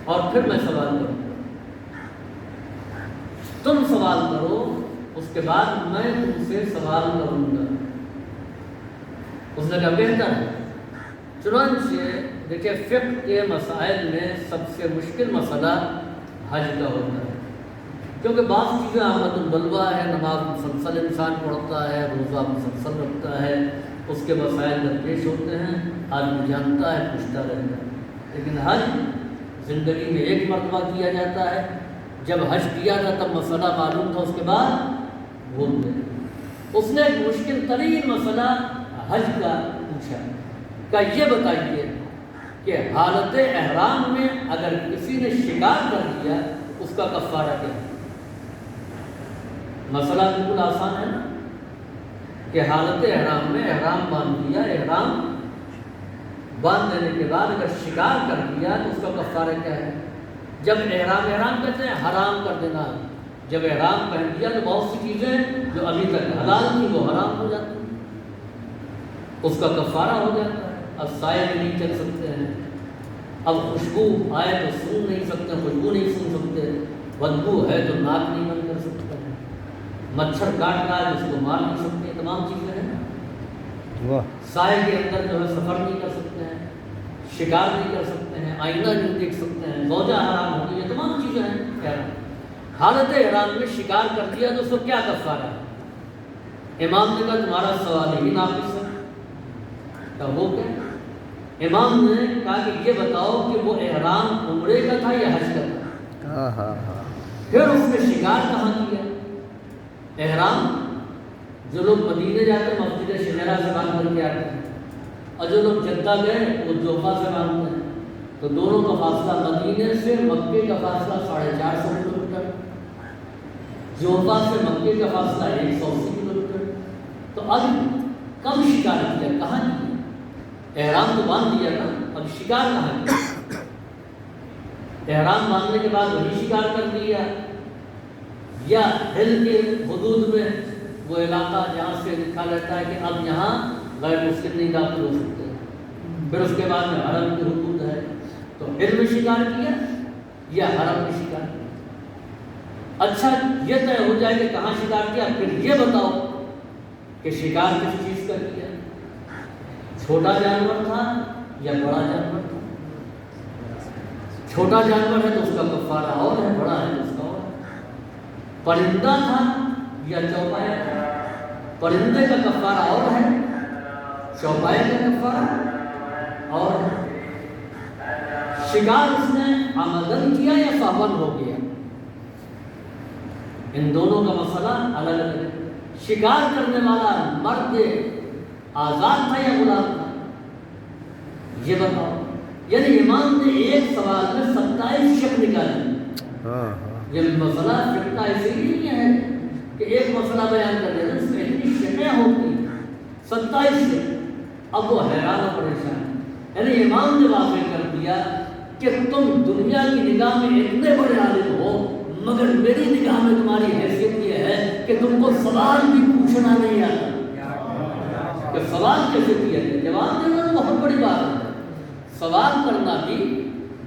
اور پھر میں سوال کروں، تم سوال کرو اس کے بعد میں تم سے سوال کروں گا۔ اس نے کہا بہتر ہے۔ چنانچہ دیکھیں فقہ کے مسائل میں سب سے مشکل مسئلہ حج کا ہوتا ہے، کیونکہ بعض چیزیں احمد البلوہ ہے، نماز مسلسل انسان پڑھتا ہے، روزہ مسلسل رکھتا ہے، اس کے مسائل درپیش ہوتے ہیں، آدمی جانتا ہے، پوچھتا رہتا ہے۔ لیکن حج زندگی میں ایک مرتبہ کیا جاتا ہے، جب حج کیا تھا تب مسئلہ معلوم تھا، اس کے بعد بھول گئے۔ اس نے ایک مشکل ترین مسئلہ حج کا پوچھا کہ یہ بتائیے کہ حالت احرام میں اگر کسی نے شکار کر لیا اس کا کفارہ کیا ہے؟ مسئلہ بالکل آسان ہے نا، کہ حالت احرام میں احرام باندھ دیا، احرام باندھ دینے کے بعد اگر شکار کر لیا تو اس کا کفارہ کیا ہے؟ جب احرام کہتے ہیں حرام کر دینا، جب احرام پہن لیا تو بہت سی چیزیں جو ابھی تک حلال تھی وہ حرام ہو جاتی ہیں، اس کا کفارہ ہو جاتا ہے۔ اب سائے میں نہیں چل سکتے ہیں، اب خوشبو آئے تو سون نہیں سکتے، خوشبو نہیں سن سکتے، بدبو ہے تو ناک نہیں بند کر سکتے ہیں، مچھر کاٹ رہا ہے اس کو مار نہیں سکتے، تمام چیزیں ہیں۔ سائے کے اندر جو ہے سفر نہیں کر سکتے ہیں، شکار نہیں کر سکتے ہیں، آئینہ نہیں دیکھ سکتے ہیں، زوجہ حرام ہوتی ہے، تمام چیزیں ہیں۔ حالت احرام میں شکار کر دیا تو اس کو کیا کفارہ ہے؟ امام نے کہا تمہارا سوال ہی ناقص ہے۔ کہ وہ کیا؟ امام نے کہا کہ یہ بتاؤ کہ وہ احرام عمرے کا تھا یا حج کا تھا؟ پھر اس نے شکار کہاں کیا؟ احرام جو لوگ مدینے جاتے ہیں مسجد شجرہ سے باندھ کر کے آتے ہیں، اور جو لوگ جدہ گئے وہ جوفہ سے باندھتے ہیں، تو دونوں کا فاصلہ مدینے سے مکے کا فاصلہ 450 کلومیٹر، جوفہ سے مکے کا فاصلہ 180 کلومیٹر۔ تو اب کب شکار کیا، کہاں کیا؟ احرام تو باندھ دیا نا، اب شکار کہاں کیا؟ احرام باندھنے کے بعد وہی شکار کر دیا، یا ہل کے حدود میں وہ علاقہ جہاں سے لکھا رہتا ہے کہ اب یہاں غیر مسلم نہیں داخل ہو سکتے، پھر اس کے بعد میں حرم کی حدود ہے، تو ہل میں شکار کیا یا حرم میں شکار کیا؟ اچھا یہ طے ہو جائے کہ کہاں شکار کیا، پھر یہ بتاؤ کہ شکار کس چیز کا کیا، چھوٹا جانور تھا یا بڑا جانور تھا؟ چھوٹا جانور ہے تو اس کا کفارہ اور ہے، بڑا ہے تو اس کا اور ہے۔ پرندہ تھا یا چوپایا تھا؟ پرندے کا کفارہ اور ہے، چوپائے کا کفارہ اور ہے۔ شکار اس نے عمدن کیا یا سہون ہو گیا؟ ان دونوں کا مسئلہ الگ الگ ہے۔ شکار کرنے والا مرد آزاد تھا یا غلام تھا؟ یہ بتاؤ۔ یعنی امام نے ایک سوال میں 27 شک نکالے۔ یہ مسئلہ فقہ ایسے ہی نہیں ہے کہ ایک مسئلہ بیان کر دینا، اس میں اتنی شکیں ہوتی 27 شک۔ اب وہ حیران و پریشان، یعنی امام نے واضح کر دیا کہ تم دنیا کی نگاہ میں اتنے بڑے عالم ہو، مگر میری نگاہ میں تمہاری حیثیت یہ ہے کہ تم کو سوال بھی پوچھنا نہیں آتا، کہ سوال کیسے کیا جائے، جواب دینا بہت بڑی بات ہے، سوال کرنا بھی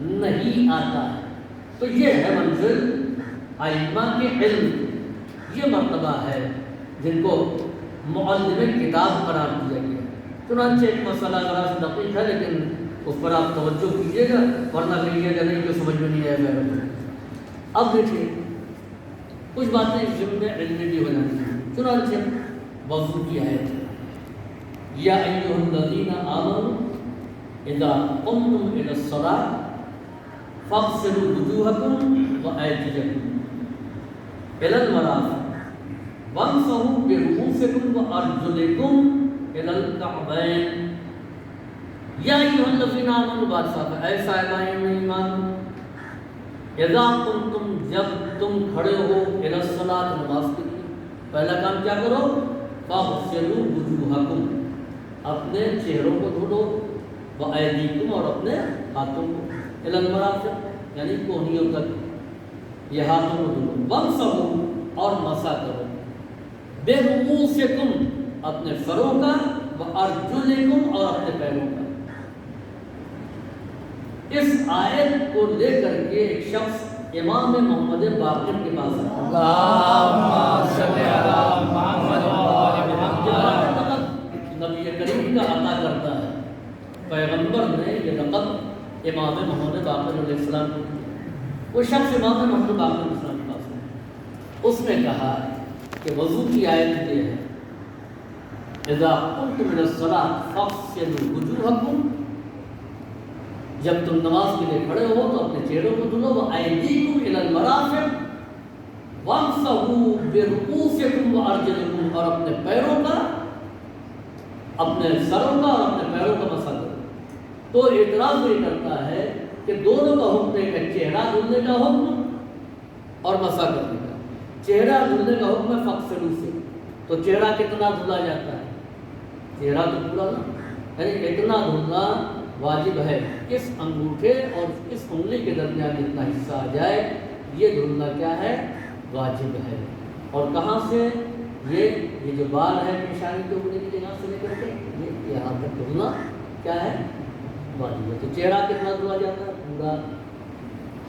نہیں آتا ہے۔ تو یہ ہے منزل ائمہ کے علم، یہ مرتبہ ہے جن کو معلم کتاب قرار دیا گیا. چنانچہ ایک مسئلہ ذرا سا دقیق ہے لیکن اس پر آپ توجہ کیجیے گا ورنہ کہیے گا نہیں کہ سمجھ میں نہیں آیا میرے. اب دیکھیے کچھ باتیں ضمن علمی بھی ہو جاتی ہیں. چنانچہ وضو کی آیت ہے یا ایھا الذین آمنوا اذا قمتم الی الصلاۃ فاغسلوا وجوہکم وایدیکم الی المرافق وامسحوا برؤوسکم وارجلکم الی الکعبین. یا ایھا الذین آمنوا بات صاحب ہے، اے صاحبان ایمان، اذا قمتم جب تم کھڑے ہو الی الصلاۃ نماز کے لیے، پہلا کام کیا کرو؟ فاغسلوا وجوہکم، اپنے چہروں کو دھو لو، وایدیکم اور اپنے ہاتھوں کو، الی المرافق یعنی کونیوں تک، یہ ہاتھوں کو دھو لو، وامسحوا اور مسح کرو، برؤوسکم اپنے سروں کا، وارجلکم اور اپنے پیروں کا. اس آیت کو لے کر کے ایک شخص امام محمد باقر کے پاس آتا ہے. اللہم صلی علی محمد وآل محمد. نبی کریم کا عطا کرتا ہے، پیغمبر نے یہ لقب امام محمد باقر علیہ السلام کو دیا. وہ شخص امام محمد باقر علیہ السلام کے پاس ہے. اس نے کہا کہ وضو کی آیت یہ ہے اذا قمتم الی الصلاۃ فاغسلوا وجوہکم، جب تم نماز کے لیے کھڑے ہو تو اپنے چہروں کو دھلو، وایدیکم الی المرافق وامسحوا برؤوسکم وارجلکم اور اپنے پیروں کا، اپنے سروں کا اور اپنے پیروں کا مسح کرو. تو اعتراض یہ کرتا ہے کہ دونوں کا حکم ہے، چہرہ دھلنے کا حکم اور مسح کرنے کا. چہرہ دھلنے کا حکم ہے فاغسلوا سے، تو چہرہ کتنا دھلا جاتا ہے؟ چہرہ تو پورا نا، یعنی اتنا دھلنا واجب ہے. اس انگوٹھے اور اس انگلی کے درمیان جتنا حصہ آ جائے یہ دھلنا کیا ہے؟ واجب ہے. اور کہاں سے؟ یہ جو بال ہے پیشانی کے اوپر کی جگہ سے لے کر کے یہ یہاں تک دھلنا کیا ہے؟ واجب ہے. تو چہرہ کتنا دھلا جاتا ہے؟ پورا.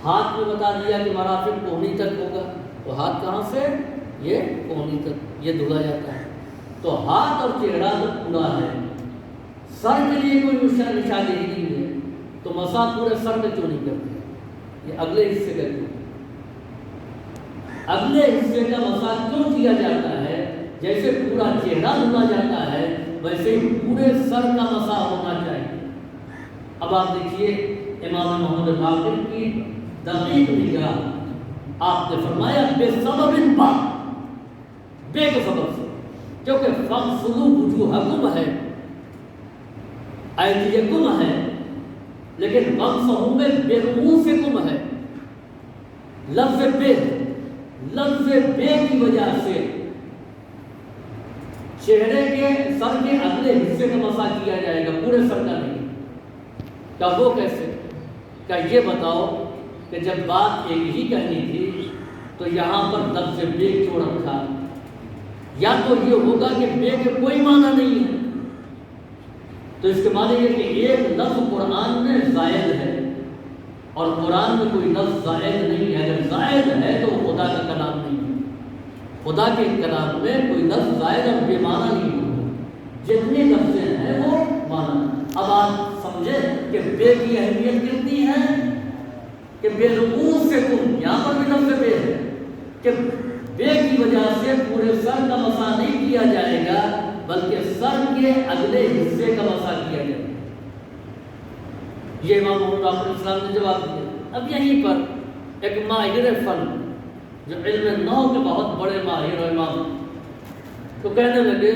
ہاتھ میں بتا دیا کہ مرافق کوہنی تک ہوگا، تو ہاتھ کہاں سے؟ یہ کوہنی تک یہ دھلا جاتا ہے. تو ہاتھ اور چہرہ تو پورا ہے. سر کے لیے کوئی نشانی نہیں ہے تو مسح پورے سر میں کیوں نہیں کرتے؟ یہ اگلے حصے کا کیوں؟ اگلے حصے کا مسح کیوں کیا جاتا ہے؟ جیسے پورا چہرہ دھلا جاتا ہے ویسے ہی پورے سر کا مسح ہونا چاہیے. اب آپ دیکھیے امام محمد باقر کی دقیق نگاہ، آپ نے فرمایا بے سبب با، بے کے سبب سے، کیونکہ فاغسلوا وجوہکم ہے، ایدیکم ہے، لیکن وامسحوا میں برؤوسکم ہے. لفظ بے کی وجہ سے چہرے کے سر کے اگلے حصے کا مسح کیا جائے گا، پورے سر کا نہیں. کیا وہ کیسے؟ کیا یہ بتاؤ کہ جب بات ایک ہی کہنی تھی تو یہاں پر لفظ بے کیوں رکھا؟ یا تو یہ ہوگا کہ بے کے کوئی معنی نہیں ہے، تو اس کے معنی یہ کہ ایک لفظ قرآن میں زائد ہے اور قرآن میں کوئی لفظ زائد نہیں ہے. اگر زائد ہے تو وہ خدا کا کلام نہیں ہے. خدا کے کلام میں کوئی لفظ زائد اور بے معنی نہیں ہوگا. جتنی لفظیں ہیں وہ معنی. اب آپ سمجھیں کہ بے کی اہمیت کتنی ہے کہ برؤوسکم، یہاں پر بھی لفظ بے ہے کہ بے کی وجہ سے پورے سر کا مسح نہیں کیا جائے گا بلکہ سر کے اگلے حصے کا مسح کیا جائے گا. یہ امام محمد باقر علیہ السلام نے جواب دیا. اب یہیں پر ایک ماہر فن جو علم نحو کے بہت بڑے ماہر و امام تو کہنے لگے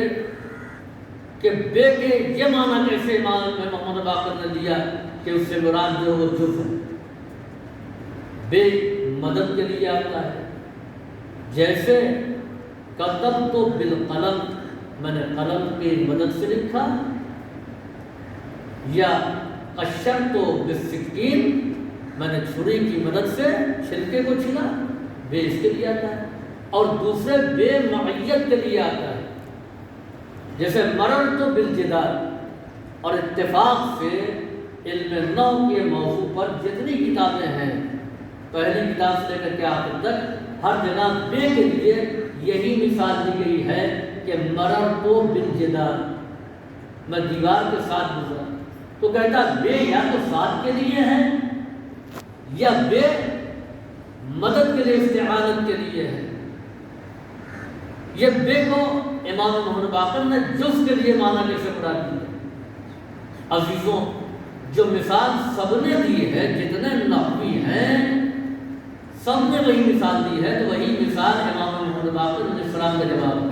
کہ بے کے یہ معنی کیسے امام محمد باقر نے دیا کہ اس سے مراد جو وہ چپ ہے. بے مدد کے لیے آتا ہے، جیسے کتبت بالقلم، میں نے قلم کی مدد سے لکھا، یا قشرت بالسکین، میں نے چھری کی مدد سے چھلکے کو چھلا. بے اس کے لیے آتا ہے. اور دوسرے بے معیت کے لیے آتا ہے، جیسے مررت بالجدار. اور اتفاق سے علم نحو کے موضوع پر جتنی کتابیں ہیں پہلی کتاب سے لے کر کے آخر تک ہر جگہ بے کے لیے یہی مثال دی گئی ہے کہ مررت بالجدار، میں دیوار کے ساتھ گزرا، تو کہتا بے یا تو ساتھ کے لیے ہے یا بے مدد کے لیے، استعانت کے لیے ہے۔ یہ بے کو امام محمد باقر نے جز کے لیے معنی کیسے پڑھا دی ہے؟ عزیزوں، جو مثال سب نے دی ہے، جتنے نحوی ہیں سب نے وہی مثال دی ہے، تو وہی مثال امام محمد باقر علیہ السلام کا جواب ہے۔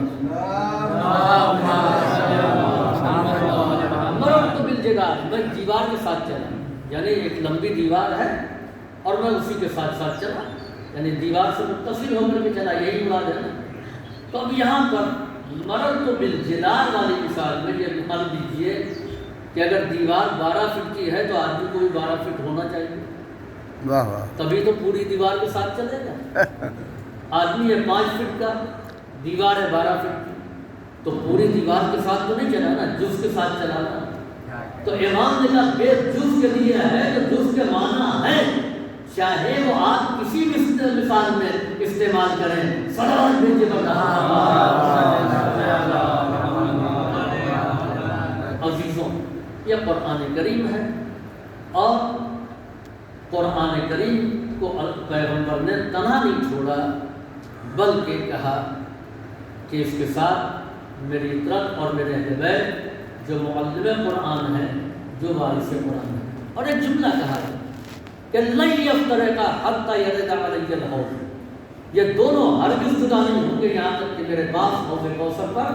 مررت بالجدار، میں دیوار کے ساتھ چلا، یعنی ایک لمبی دیوار ہے اور میں اسی کے ساتھ ساتھ چلا، یعنی دیوار سے متصل ہو کر کے چلا، یہی مراد ہے نا۔ تو اب یہاں پر مررت بالجدار والی مثال میں یہ مان لیجیے کہ اگر دیوار 12 فٹ کی ہے تو آدمی کو بھی 12 فٹ ہونا چاہیے، واہ واہ، تبھی تو پوری دیوار کے ساتھ چلے گا۔ آدمی ہے 5 فٹ کا، دیوار ہے 12 فٹ کی، تو پوری دیوار کے ساتھ تو نہیں چلا نا، جز کے ساتھ چلا نا۔ تو امام نے کہا بے جز کے لیے ہے، تو جز کے معنی ہے، چاہے وہ آپ کسی بھی مثال میں استعمال کریں، صلوات بھیجیے عزیزوں، یہ قرآن کریم ہے، اور قرآن کریم کو پیغمبر نے تنہا نہیں چھوڑا، بلکہ کہا کہ اس کے ساتھ میری اطاعت اور میرے اہل بیت جو معلم قرآن ہے، جو وارث قرآن ہے۔ اور ایک جملہ کہا ہے کہ لن یفترقا حتی یرد علی الحوض، یہ دونوں ہرگز جدا نہیں ہوں گے یہاں تک کہ میرے پاس حوض کوثر پر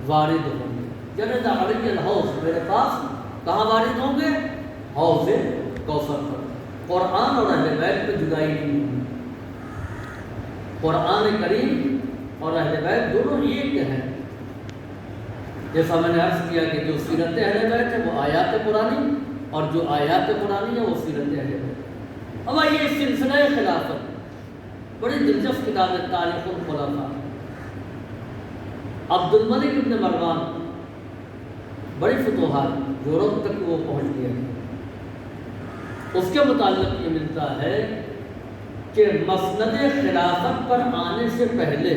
وارد ہوں گے۔ یرد علی الحوض، میرے پاس کہاں وارد ہوں گے؟ حوض کوثر پر۔ قرآن اور اہل بیت میں جدائی نہیں ہوگی، قرآن کریم اور اہل بیت دونوں ایک ہیں۔ جیسا میں نے عرض کیا کہ جو سیرت اہل بیت ہے وہ آیات قرآنی، اور جو آیات قرآنی ہے وہ سیرت اہل بیت۔ اب آئیے سلسلہ خلافت، بڑی دلچسپ کتاب ہے تاریخ الخلفاء۔ عبد الملک ابن مروان بڑی فتوحات، یورپ تک وہ پہنچ گیا ہے۔ اس کے متعلق یہ ملتا ہے کہ مسند خلافت پر آنے سے پہلے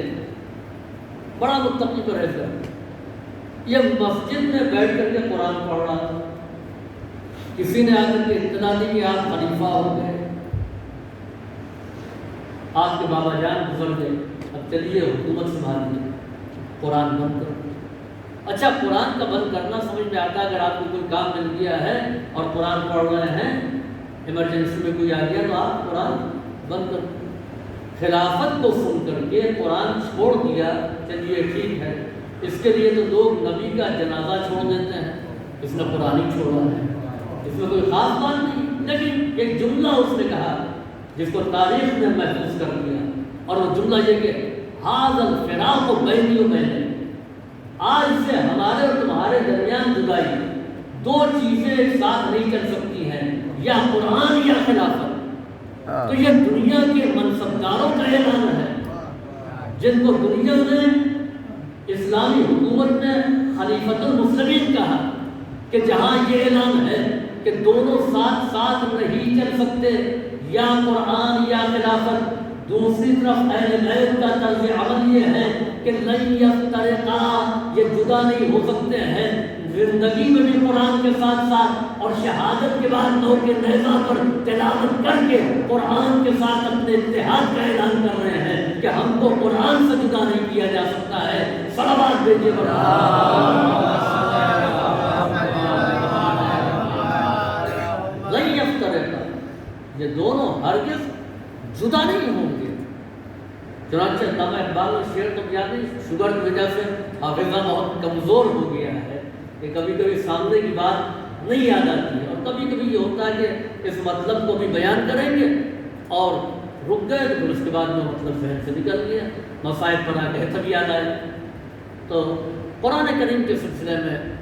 بڑا متقی پرہیزگار، یہ مسجد میں بیٹھ کر کے قرآن پڑھ رہا تھا۔ کسی نے آ کر کے اطلاع دی کہ آپ خلیفہ ہو گئے، آپ کے بابا جان گزر گئے، اب چلیے حکومت سنبھالیے، قرآن بند کرو۔ اچھا، قرآن کا بند کرنا سمجھ میں آتا ہے، اگر آپ کو کوئی کام مل گیا ہے اور قرآن پڑھ رہے ہیں، ایمرجنسی میں کوئی آ گیا تو آپ قرآن بند کر۔ خلافت کو سن کر کے قرآن چھوڑ دیا، چلیے ٹھیک ہے، اس کے لیے تو لوگ نبی کا جنازہ چھوڑ دیتے ہیں، اس نے قرآن ہی چھوڑا ہے، اس میں کوئی خاص بات نہیں۔ لیکن ایک جملہ اس نے کہا جس کو تاریخ نے محفوظ کر دیا، اور وہ جملہ یہ کہ ھذا الفراق بینی و بینک، آج سے ہمارے اور تمہارے درمیان جدائی، دو چیزیں ایک ساتھ نہیں چل سکتی ہیں، یا قرآن یا خلافت۔ تو یہ دنیا کے منصبداروں کا اعلان ہے، جن کو دنیا میں اسلامی حکومت نے خلیفۃ المسلمین کہا، کہ جہاں یہ اعلان ہے کہ دونوں ساتھ ساتھ نہیں چل سکتے، یا قرآن یا خلافت۔ دوسری طرف اہل بیت کا طرز عمل یہ ہے کہ لن یفترقا، یہ جدا نہیں ہو سکتے ہیں، زندگی میں بھی قرآن کے ساتھ ساتھ، اور شہادت کے بعد نو کے نیزہ پر تلاوت کر کے قرآن کے ساتھ اپنے اتحاد کا اعلان کر رہے ہیں کہ ہم کو قرآن سے جدا نہیں کیا جا سکتا ہے۔ صلوات بھیجیے لن یفترقا، یہ دونوں ہرگز جدا نہیں ہوں گے۔ چنانچہ علامہ اقبال نے شعر تو کیا نہیں، شوگر کی وجہ سے حافظہ بہت کمزور ہو گیا ہے کہ کبھی کبھی سامنے کی بات نہیں یاد آتی ہے، اور کبھی کبھی یہ ہوتا ہے کہ اس مطلب کو بھی بیان کریں گے اور رک گئے تو پھر اس کے بعد میں مطلب ذہن سے نکل گیا، مصائب پڑھا کے تب یاد آئے۔ تو قرآن کریم کے سلسلے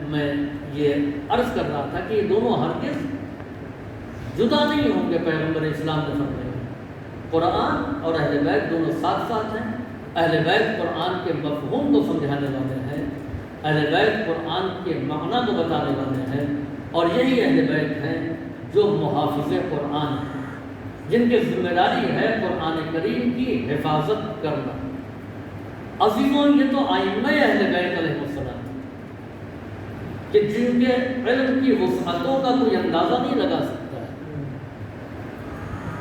میں یہ عرض کر رہا تھا کہ یہ دونوں ہرگز جدا نہیں ہوں گے، پیغمبر اسلام نے فرمایا۔ قرآن اور اہل بیت دونوں ساتھ ساتھ ہیں۔ اہل بیت قرآن کے مفہوم کو سمجھانے والے ہیں، اہل بیت قرآن کے معنی کو بتانے والے ہیں، اور یہی اہل بیت ہیں جو محافظ قرآن ہیں، جن کی ذمہ داری ہے قرآن کریم کی حفاظت کرنا۔ عزیزوں یہ تو ائمہ اہل بیت علیہ السلام کہ جن کے علم کی وسعتوں کا کوئی اندازہ نہیں لگا سکتا ہے،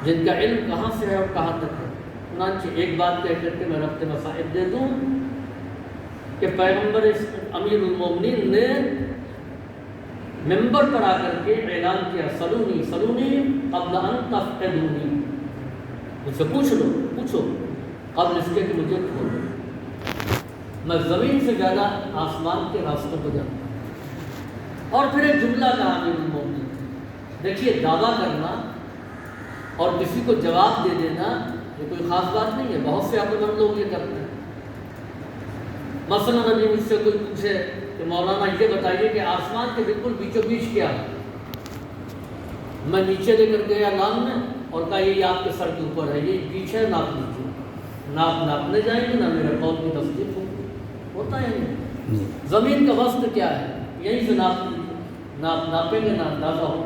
جن کا علم کہاں سے ہے اور کہاں تک ہے۔ چنانچہ ایک بات کہہ کر کے میں رفت مسائل دے دوں کہ پیغمبر امیر المومنین نے ممبر پر آ کر کے اعلان کیا سلونی سلونی قبل ان تفقدونی، مجھ سے پوچھو قبل اس کے کہ مجھے کھولو، میں زمین سے زیادہ آسمان کے راستوں کو جانتا ہوں۔ اور پھر ایک جملہ کہا امیر المومنین، دیکھیے دعویٰ کرنا اور کسی کو جواب دے دینا یہ کوئی خاص بات نہیں ہے، بہت سے عقل مند لوگ یہ کرتے ہیں۔ مثلاً ابھی مجھ سے کوئی پوچھے کہ مولانا یہ بتائیے کہ آسمان کے بالکل بیچوں بیچ کیا ہے، میں نیچے لے کر گیا لان میں اور کہا یہ آپ کے سر کے اوپر ہے، یہ بیچ ہے، ناپ لیجیے، ناپنے جائیں گے نہ میرے قول کی تصدیق ہوتا ہے نہیں۔ زمین کا وسط کیا ہے، یہیں سے ناپ لیجیے، ناپیں گے نہ اندازہ ہو۔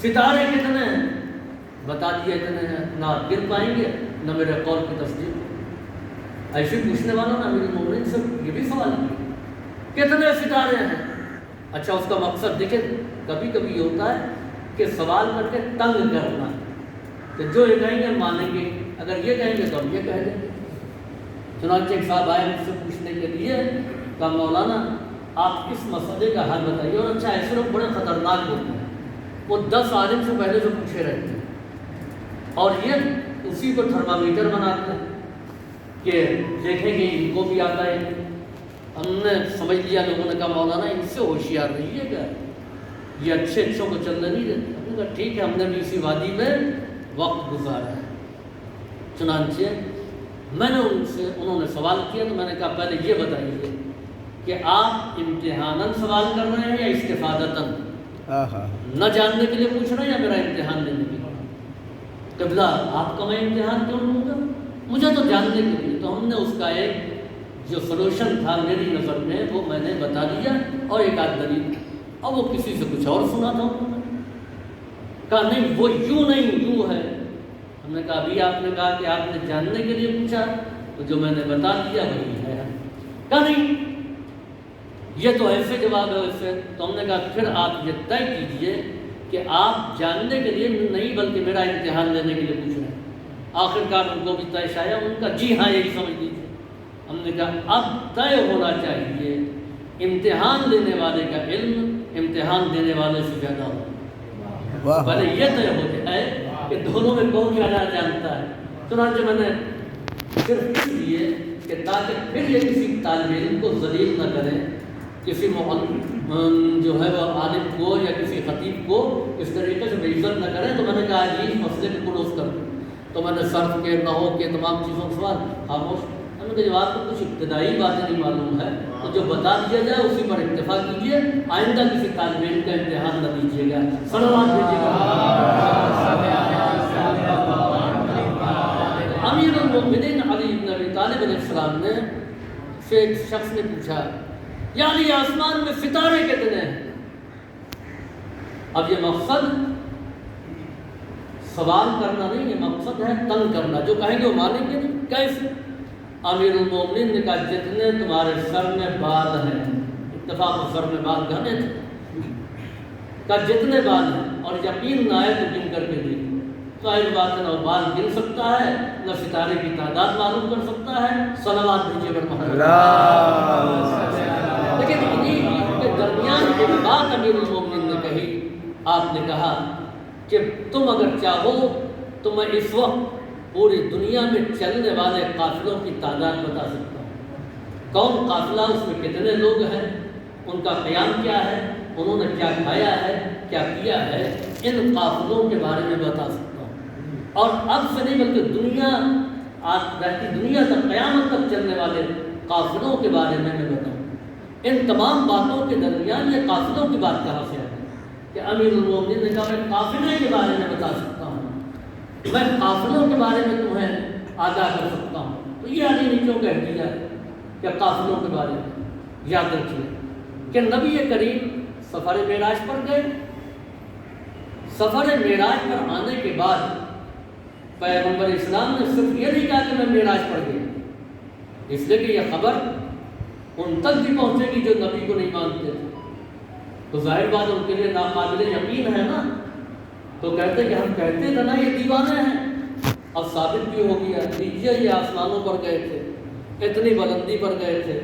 ستارے کتنے ہیں، بتا دیے اتنے ہیں، نہ گر پائیں گے نہ میرے قول کی تصدیق۔ ایسے پوچھنے والوں نے امیر المومنین سے یہ بھی سوال کیا کتنے ستارے ہیں؟ اچھا اس کا مقصد دیکھیں، کبھی کبھی یہ ہوتا ہے کہ سوال کر کے تنگ کرنا، کہ جو یہ کہیں گے مانیں گے، اگر یہ کہیں گے تو ہم یہ کہہ دیں گے۔ چنانچہ ایک صاحب آئے مجھ سے پوچھنے کے لیے، کہا مولانا آپ اس مسئلے کا حل بتائیے، اور اچھا ایسے لوگ بڑے خطرناک ہوتے ہیں، وہ 10 عالم سے پہلے سے پوچھے رہتے ہیں اور یہ اسی کو تھرمامیٹر بناتے ہیں کہ دیکھیں گے ان کو بھی آتا ہے۔ ہم نے سمجھ لیا، لوگوں نے کہا مولانا ان سے ہوشیار رہیے گا، یہ اچھوں کو چلنے نہیں دیتے۔ ہم نے کہا ٹھیک ہے، ہم نے بھی اسی وادی میں وقت گزارا ہے۔ چنانچہ میں نے انہوں نے سوال کیا تو میں نے کہا پہلے یہ بتائیے کہ آپ امتحاناً سوال کر رہے ہیں یا استفادتاً، نہ جاننے کے لیے پوچھ رہے ہیں یا میرا امتحان لینے کے لیے؟ قبلہ آپ کا میں امتحان کیوں لوں گا، مجھے تو جاننے کے لیے۔ تو ہم نے اس کا ایک جو سلوشن تھا میری نظر میں وہ میں نے بتا دیا اور ایک آدھ دلیل، اور وہ کسی سے کچھ اور سنا تھا، انہوں نے کہا نہیں وہ یوں نہیں یوں ہے۔ ہم نے کہا ابھی آپ نے کہا کہ آپ نے جاننے کے لیے پوچھا، تو جو میں نے بتا دیا وہی ہے۔ کہا نہیں یہ تو ایسے جواب ہے ویسے۔ تو ہم نے کہا پھر آپ یہ طے کیجئے کہ آپ جاننے کے لیے نہیں بلکہ میرا امتحان لینے کے لیے پوچھ رہے ہیں۔ آخرکار ان کو بھی طے آیا، ان کا جی ہاں یہی سمجھ لیجیے۔ ہم نے کہا اب طے ہونا چاہیے امتحان لینے والے کا علم امتحان دینے والے سے زیادہ ہو، پہلے یہ طے ہو جائے کہ دونوں میں کون زیادہ جانتا ہے۔ چنانچہ میں نے صرف اس لیے کہ تاکہ پھر یہ کسی طالب علم کو ذلیل نہ کریں، کسی جو ہے وہ عالم کو یا کسی خطیب کو اس طریقے سے بے عزت نہ کریں، تو میں نے کہا جی مسئلے کو کلوز کر دوں۔ تو میں نے صرف کے نحو کے تمام چیزوں کے سوال خاموش۔ ہم نے جواب کو کچھ ابتدائی باتیں نہیں معلوم ہے تو جو بتا دیا جائے اسی پر اکتفا کیجیے، آئندہ کسی طالب علم کا امتحان نہ دیجیے گا۔ صلوات بھیجیے گا۔ امیر المومنین علی بن ابی طالب علیہ السلام نے سے ایک شخص نے پوچھا یا علی آسمان میں ستارے کتنے ہیں؟ اب یہ مقصد سوال کرنا نہیں، یہ مقصد ہے تنگ کرنا، جو کہیں گے وہ مانیں گے نہیں۔ کیسے؟ امیر المومنین نے کہا جتنے تمہارے سر میں بال ہیں، اتفاق سر میں بال گھنے تھے، کہا جتنے بال ہیں، اور یقین نہ آئے تو گن کر کے دیکھو۔ ظاہر بات ہے نہ وہ بال گن سکتا ہے نہ ستارے کی تعداد معلوم کر سکتا ہے۔ صلوات بھیجیے پر محمد۔ لیکن انہیں کے درمیان ایک بات امیر المومنین نے کہی، آپ نے کہا کہ تم اگر چاہو تو میں اس وقت پوری دنیا میں چلنے والے قافلوں کی تعداد بتا سکتا ہوں، کون قافلہ اس میں کتنے لوگ ہیں، ان کا قیام کیا ہے، انہوں نے کیا کھایا ہے کیا کیا ہے، ان قافلوں کے بارے میں بتا سکتا ہوں۔ اور اب سے نہیں بلکہ دنیا رہتی دنیا تک قیامت تک چلنے والے قافلوں کے بارے میں بتاؤں۔ ان تمام باتوں کے درمیان یہ قافلوں کی بات کہاں سے آئی کہ امیر المومنین نے کہا میں قافلے کے بارے میں بتا سکتا ہوں، میں قافلوں کے بارے میں تمہیں آگاہ کر سکتا ہوں۔ تو یہ علی نے کیوں کہہ دیا کہ قافلوں کے بارے میں؟ یاد رکھیے کہ نبی کریم سفر معراج پر گئے، سفر معراج پر آنے کے بعد پیغمبر اسلام نے صرف یہ نہیں کہا کہ میں معراج پر گیا، اس لیے کہ یہ خبر ان تک بھی پہنچے گی جو نبی کو نہیں مانتے تھے، تو ظاہر بات ان کے لیے ناقابل یقین ہے نا، تو کہتے کہ ہم کہتے تھے نا یہ دیوانے ہیں، اب ثابت بھی ہو گیا۔ دیجیے یہ آسمانوں پر گئے تھے، اتنی بلندی پر گئے تھے،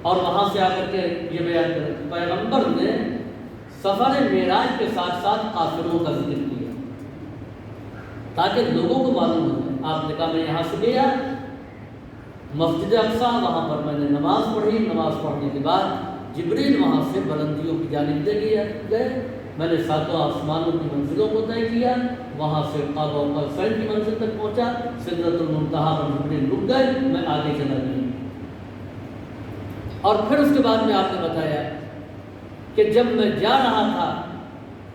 اور وہاں سے آ کر کے یہ بیان کرے پیغمبر نے سفر معراج کے ساتھ ساتھ قافلوں کا ذکر کیا تاکہ لوگوں کو معلوم ہو۔ آپ نے کہا میں یہاں سے گیا مسجد اقصیٰ، وہاں پر میں نے نماز پڑھی، نماز پڑھنے کے بعد جبریل وہاں سے بلندیوں کی جانب دے گئے، میں نے ساتوں آسمانوں کی منزلوں کو طے کیا، وہاں سے قاب و قوسین کی منزل تک پہنچا، سدرۃ المنتہا پر جبریل رک گئے، میں آگے چلا گیا۔ اور پھر اس کے بعد میں آپ نے بتایا کہ جب میں جا رہا تھا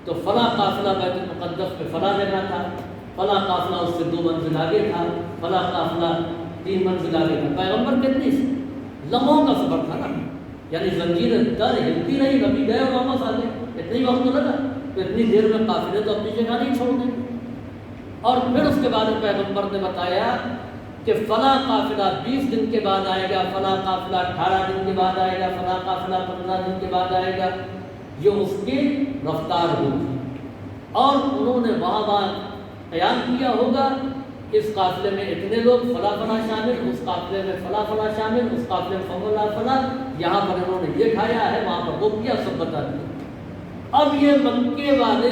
تو فلاں قافلہ بیت المقدس پہ فلاں جگہ تھا، فلاں قافلہ اس سے 2 منزل آگے تھا، فلاں قافلہ 3 منزل آگے تھا۔ پیغمبر کتنی لمحوں کا سفر تھا نا، یعنی زنجیر در ہلتی نہیں، نبی گئے اور واپس آ گئے، اتنا ہی وقت تو لگا، تو اتنی دیر میں قافلے تو اپنی جگہ نہیں چھوڑ دیں۔ اور پھر اس کے بعد پیغمبر نے بتایا کہ فلاں قافلہ 20 دن کے بعد آئے گا، فلاں قافلہ 18 دن کے بعد آئے گا، فلاں قافلہ 15 دن کے بعد آئے گا، یہ اس کی رفتار ہوگی۔ اور انہوں نے وہاں بیان کیا ہوگا اس قافلے میں اتنے لوگ فلاں فلاں شامل، اس قافلے میں فلاں فلاں شامل، اس قافلے میں فلاں فلاں، یہاں پر انہوں نے یہ کھایا ہے، وہاں پر وہ کیا، سب بتا دیا۔ اب یہ مکے والے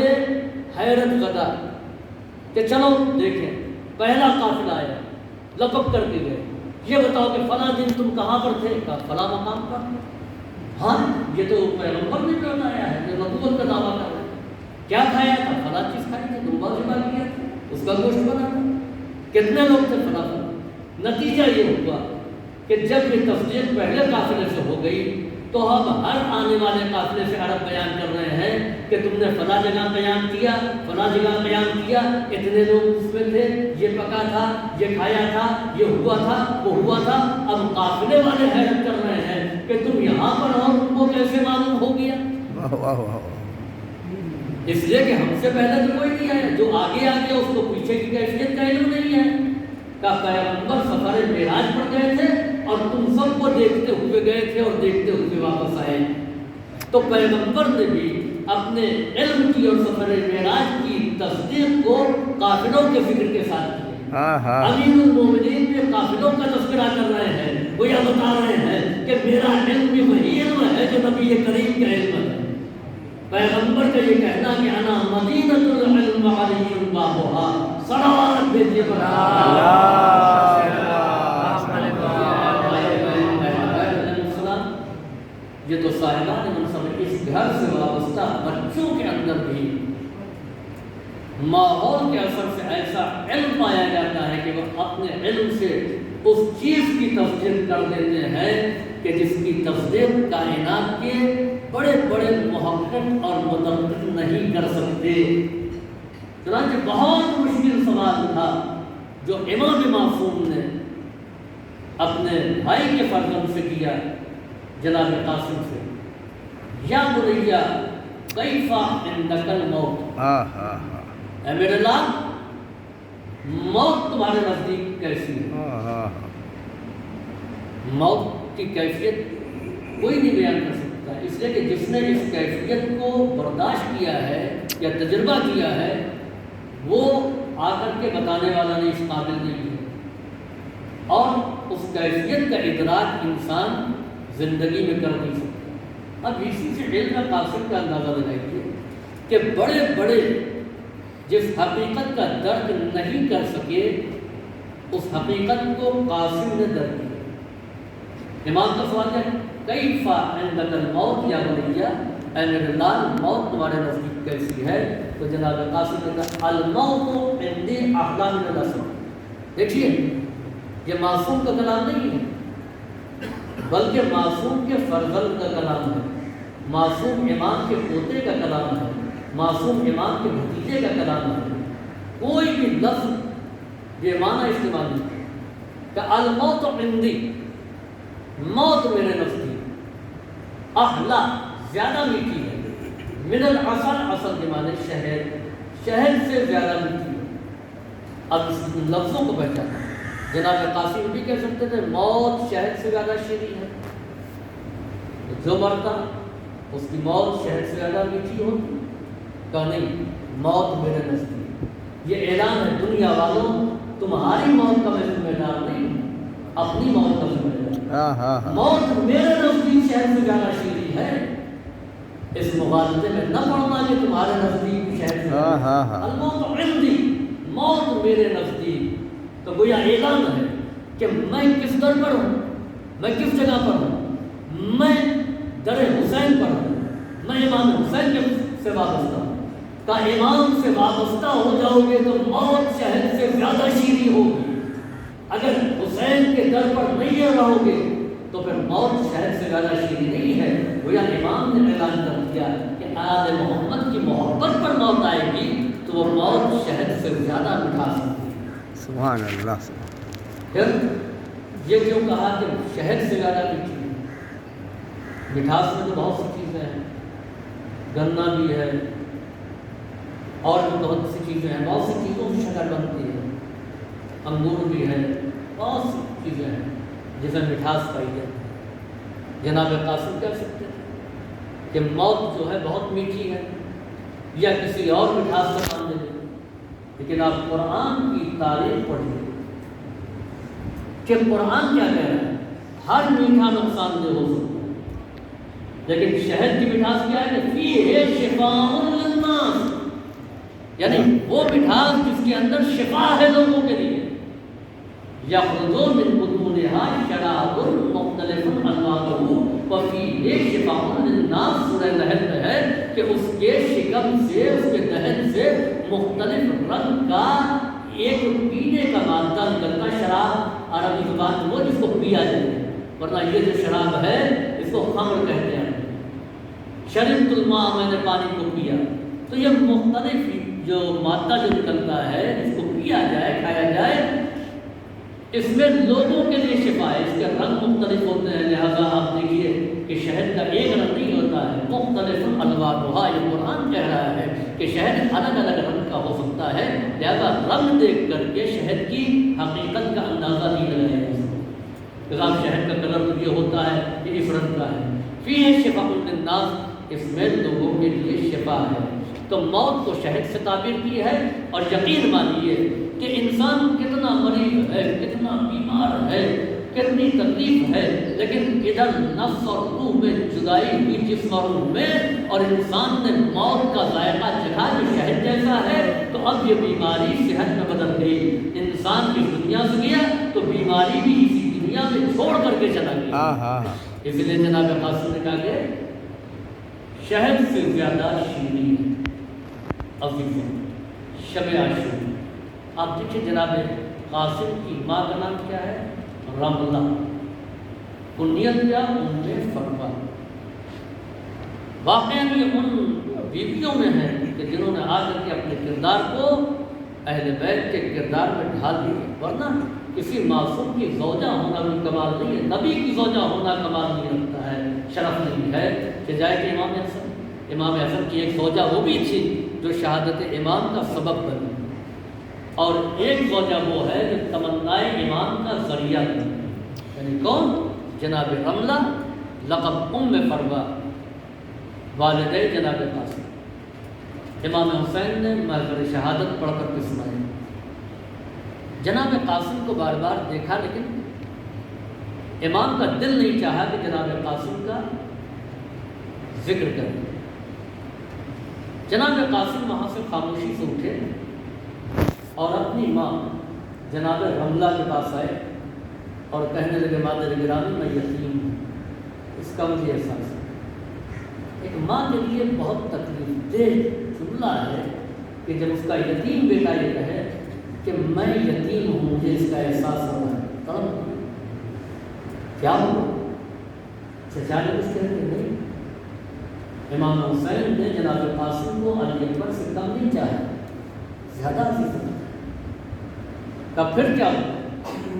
حیرت زدہ کہ چلو دیکھیں پہلا قافلہ آیا، لقب کر کے گئے، یہ بتاؤ کہ فلاں دن تم کہاں پر تھے؟ کہا فلاں مقام پر۔ ہاں یہ تو پیغمبر نے بتایا ہے، یہ نبوت کا دعویٰ کر رہے ہیں۔ کیا کھایا تھا؟ فلاں چیز کھائی تھی، دمبا ذبح کیا تھا، اس کا گوشت بنا تھا، کتنے لوگ تھے؟ فلاں فلاں۔ نتیجہ یہ ہوا کہ جب یہ تصدیق پہلے قافلے سے ہو گئی تو اب ہر آنے والے قافلے سے عرب بیان کر رہے ہیں کہ تم نے فلاں جگہ بیان کیا، فلاں جگہ بیان کیا، اتنے لوگ اس میں تھے، یہ پکا تھا، یہ کھایا تھا، یہ ہوا تھا، وہ ہوا تھا۔ اب قافلے والے حیرت کر رہے ہیں کہ تم یہاں پر ہو، تم کو کیسے معلوم ہو گیا؟ اس لیے کہ ہم سے پہلے تو کوئی نہیں آیا، جو آگے آ گیا اس کو پیچھے کی کیفیت کا علم نہیں ہے۔ کہ پیغمبر سفر معراج پر گئے تھے اور تم سب کو دیکھتے ہوئے گئے تھے اور دیکھتے ہوئے واپس آئے، تو پیغمبر نے بھی اپنے علم کی اور سفر معراج کی تصدیق کو قافلوں کے فکر کے ساتھ کیا۔ امیر المومنین میں قافلوں کا تذکرہ کر رہے ہیں، وہ یہ بتا رہے ہیں کہ میرا علم بھی وہی علم ہے جو نبی کریم کا علم ہے۔ پیغمبر کا یہ کہنا کہ انا مدینۃ العلم علی بابھا، صلوات بھیجیے پر یہ تو صاحبان منصب اس گھر سے وابستہ بچوں کے اندر بھی ماحول کے اثر سے ایسا علم پایا جاتا ہے کہ وہ اپنے علم سے اس چیز کی تصدیق کر دیتے ہیں کہ جس کی تصدیق کائنات کے بڑے بڑے محقق اور مدقق نہیں کر سکتے۔ چنانچہ بہت مشکل سوال تھا جو امام معصوم نے اپنے بھائی کے فرزند سے کیا، جناب قاسم سے، یا بنیا کیف عندک الموت، اے میرے لال موت تمہارے نزدیک کیسی ہے؟ موت کی کیفیت کوئی نہیں بیان کر سکتا، اس لیے کہ جس نے اس کیفیت کو برداشت کیا ہے یا تجربہ کیا ہے وہ آ کر کے بتانے والا نہیں، اس قابل نہیں ہے، اور اس کیفیت کا ادراک انسان زندگی میں کر نہیں سکتا۔ اب اسی سے علم قاسم کا اندازہ لگائیے کہ بڑے بڑے جس حقیقت کا درک نہیں کر سکے اس حقیقت کو قاسم نے درک کیا۔ امام کا سوال ہے کیف عندک الموت یا بنیا، اے میرے لال موت تمہارے نزدیک کیسی ہے؟ تو جناب قاسم نے کہا الموت عندی احلی من الاسد۔ دیکھیے یہ معصوم کا کلام نہیں ہے بلکہ معصوم کے فرزند کا کلام ہے، معصوم امام کے پوتے کا کلام ہے، معصوم امام کے بھتیجے کا کلام ہے۔ کوئی بھی لفظ یہ معنی استعمال نہیں کہ الموت عندی، موت میرے نزدیک، احلا زیادہ میٹھی ہے، من العسل، عسل کے معنی شہد، شہد سے زیادہ میٹھی ہے۔ اب اس لفظوں کو پہچانا جناب قاسم بھی کہہ سکتے تھے موت شہد سے زیادہ شیریں ہے، جو مرتا اس کی موت شہد سے زیادہ میٹھی ہوتی، کہا نہیں، موت میرے نزدیک، یہ اعلان ہے دنیا والوں، تمہاری موت کا میں ذمہ دار نہیں ہوں، اپنی موت کا ذمہ دار، موت میرے نزدیک شہد سے زیادہ شیریں ہے، اس مغالطے میں نہ پڑنا کہ تمہارے نزدیک شہد سے زیادہ، الموت عندی، موت میرے نزدیک۔ تو گویا اعلان ہے کہ میں کس در پر ہوں، میں کس جگہ پر ہوں، میں در حسین پر ہوں، میں امام حسین سے وابستہ ہوں۔ کہ امام سے وابستہ ہو جاؤ گے تو موت شہد سے زیادہ شیریں ہوگی، اگر حسین کے در پر نہیں رہو گے تو پھر موت شہد سے زیادہ شیریں نہیں ہے۔ گویا امام نے اعلان کر دیا کہ آل محمد کی محبت پر موت آئے گی تو وہ موت شہد سے زیادہ مٹھاس ہوگی۔ سبحان اللہ۔ پھر یہ کیوں کہا کہ شہد سے زیادہ میٹھی ہے؟ مٹھاس میں تو بہت سی چیزیں ہیں، گنا بھی ہے اور بھی بہت سی چیزیں ہیں، بہت سی چیزوں سے شکر بنتی ہے، انگور بھی ہے، بہت سی چیزیں ہیں جس میں مٹھاس پائی جاتی ہے۔ جناب قاسم کہہ سکتے ہیں کہ موت جو ہے بہت میٹھی ہے یا کسی اور مٹھاس کا نام دے دیں، لیکن آپ قرآن کی تعریف پڑھیے کہ قرآن کیا کہہ رہا ہے، ہر میٹھا نقصان دہ ہو سکتا ہے، لیکن شہد کی مٹھاس کیا ہے کہ فیہ شفاء للناس، یعنی وہ مٹھاس جس کے اندر شفا ہے لوگوں کے لیے، یخرج من بطونها شراب مختلف الوانہ وفیہ شفاء للناس، سورہ نحل میں ہے کہ اس کے شکم سے، اس کے دہن سے مختلف رنگ کا ایک پینے کا مادہ نکلتا، شراب عربی زبان میں وہ جس کو پیا جائے، ورنہ یہ جو شراب ہے اس کو خمر کہتے ہیں۔ شربت الماء، میں نے پانی کو پیا، تو یہ مختلف جو مادہ جو نکلتا ہے اس کو پیا جائے، کھایا جائے، اس میں لوگوں کے لیے شفا ہے، اس کے رنگ مختلف ہوتے ہیں، لہذا آپ دیکھیے کہ شہد کا ایک رنگ نہیں ہوتا ہے، مختلف الوانھا، یہ قرآن کہہ رہا ہے کہ شہد الگ الگ رنگ کا ہو سکتا ہے، لہذا رنگ دیکھ کر کے شہد کی حقیقت کا اندازہ نہیں لگایا جا سکتا۔ جب شہد کا کلر تو یہ ہوتا ہے کہ اس رنگ کا ہے، فیہ شفاء للناس، اس میں لوگوں کے لیے شفا ہے۔ تو موت کو شہد سے تعبیر کی ہے، اور یقین مانیے کہ انسان کتنا مریض ہے، کتنا بیمار ہے، کتنی تکلیف ہے، لیکن ادھر نفس اور روح میں جدائی ہوئی، جسم اور روح میں، اور انسان نے موت کا ذائقہ چکھا جو شہد جیسا ہے، تو اب یہ بیماری صحت میں بدل گئی، انسان کی دنیا سے گیا تو بیماری بھی اسی دنیا میں چھوڑ کر کے چلا گیا۔ اس لیے جناب قاسم نے کہا کہ شہد سے زیادہ شیریں ہے۔ عظیم شب عاشور، آپ دیکھیں جناب قاسم کی ماں کا نام کیا ہے؟ رملہ، کنیت کیا؟ ام فروا۔ واقعہ یہ ان بیویوں میں ہے کہ جنہوں نے آ کر کے اپنے کردار کو اہل بیت کے کردار میں ڈھال دیا، ورنہ کسی معصوم کی زوجہ ہونا بھی کمال نہیں ہے، نبی کی زوجہ ہونا کمال نہیں رکھتا ہے، شرف نہیں ہے کہ جائے کہ امام حسن کی ایک زوجہ وہ بھی تھی جو شہادت امام کا سبب بنی، اور ایک زوجہ وہ ہے جو تمنائے امام کا ذریعہ بنی، یعنی کون؟ جناب رملہ، لقب ام فروا، والدہ جناب قاسم۔ امام حسین نے محضر شہادت پڑھ کر کے سنایا۔ جناب قاسم کو بار بار دیکھا، لیکن امام کا دل نہیں چاہا کہ جناب قاسم کا ذکر کرے۔ جناب قاسم وہاں سے خاموشی سے اٹھے اور اپنی ماں جناب رملہ کے پاس آئے اور کہنے لگے مادر گرامی میں یتیم ہوں، اس کا مجھے احساس ہے۔ ایک ماں کے لیے بہت تکلیف دہ جملہ ہے کہ جب اس کا یتیم بیٹا یہ کہے کہ میں یتیم ہوں، مجھے اس کا احساس ہو رہا ہے، تب کیا ہوا؟ چچا نے کچھ کہتے نہیں۔ امام حسین نے جناب قاسم کو علی اکبر سے کم نہیں چاہا، زیادہ عزیز ہے۔ کب پھر کیا ہوا؟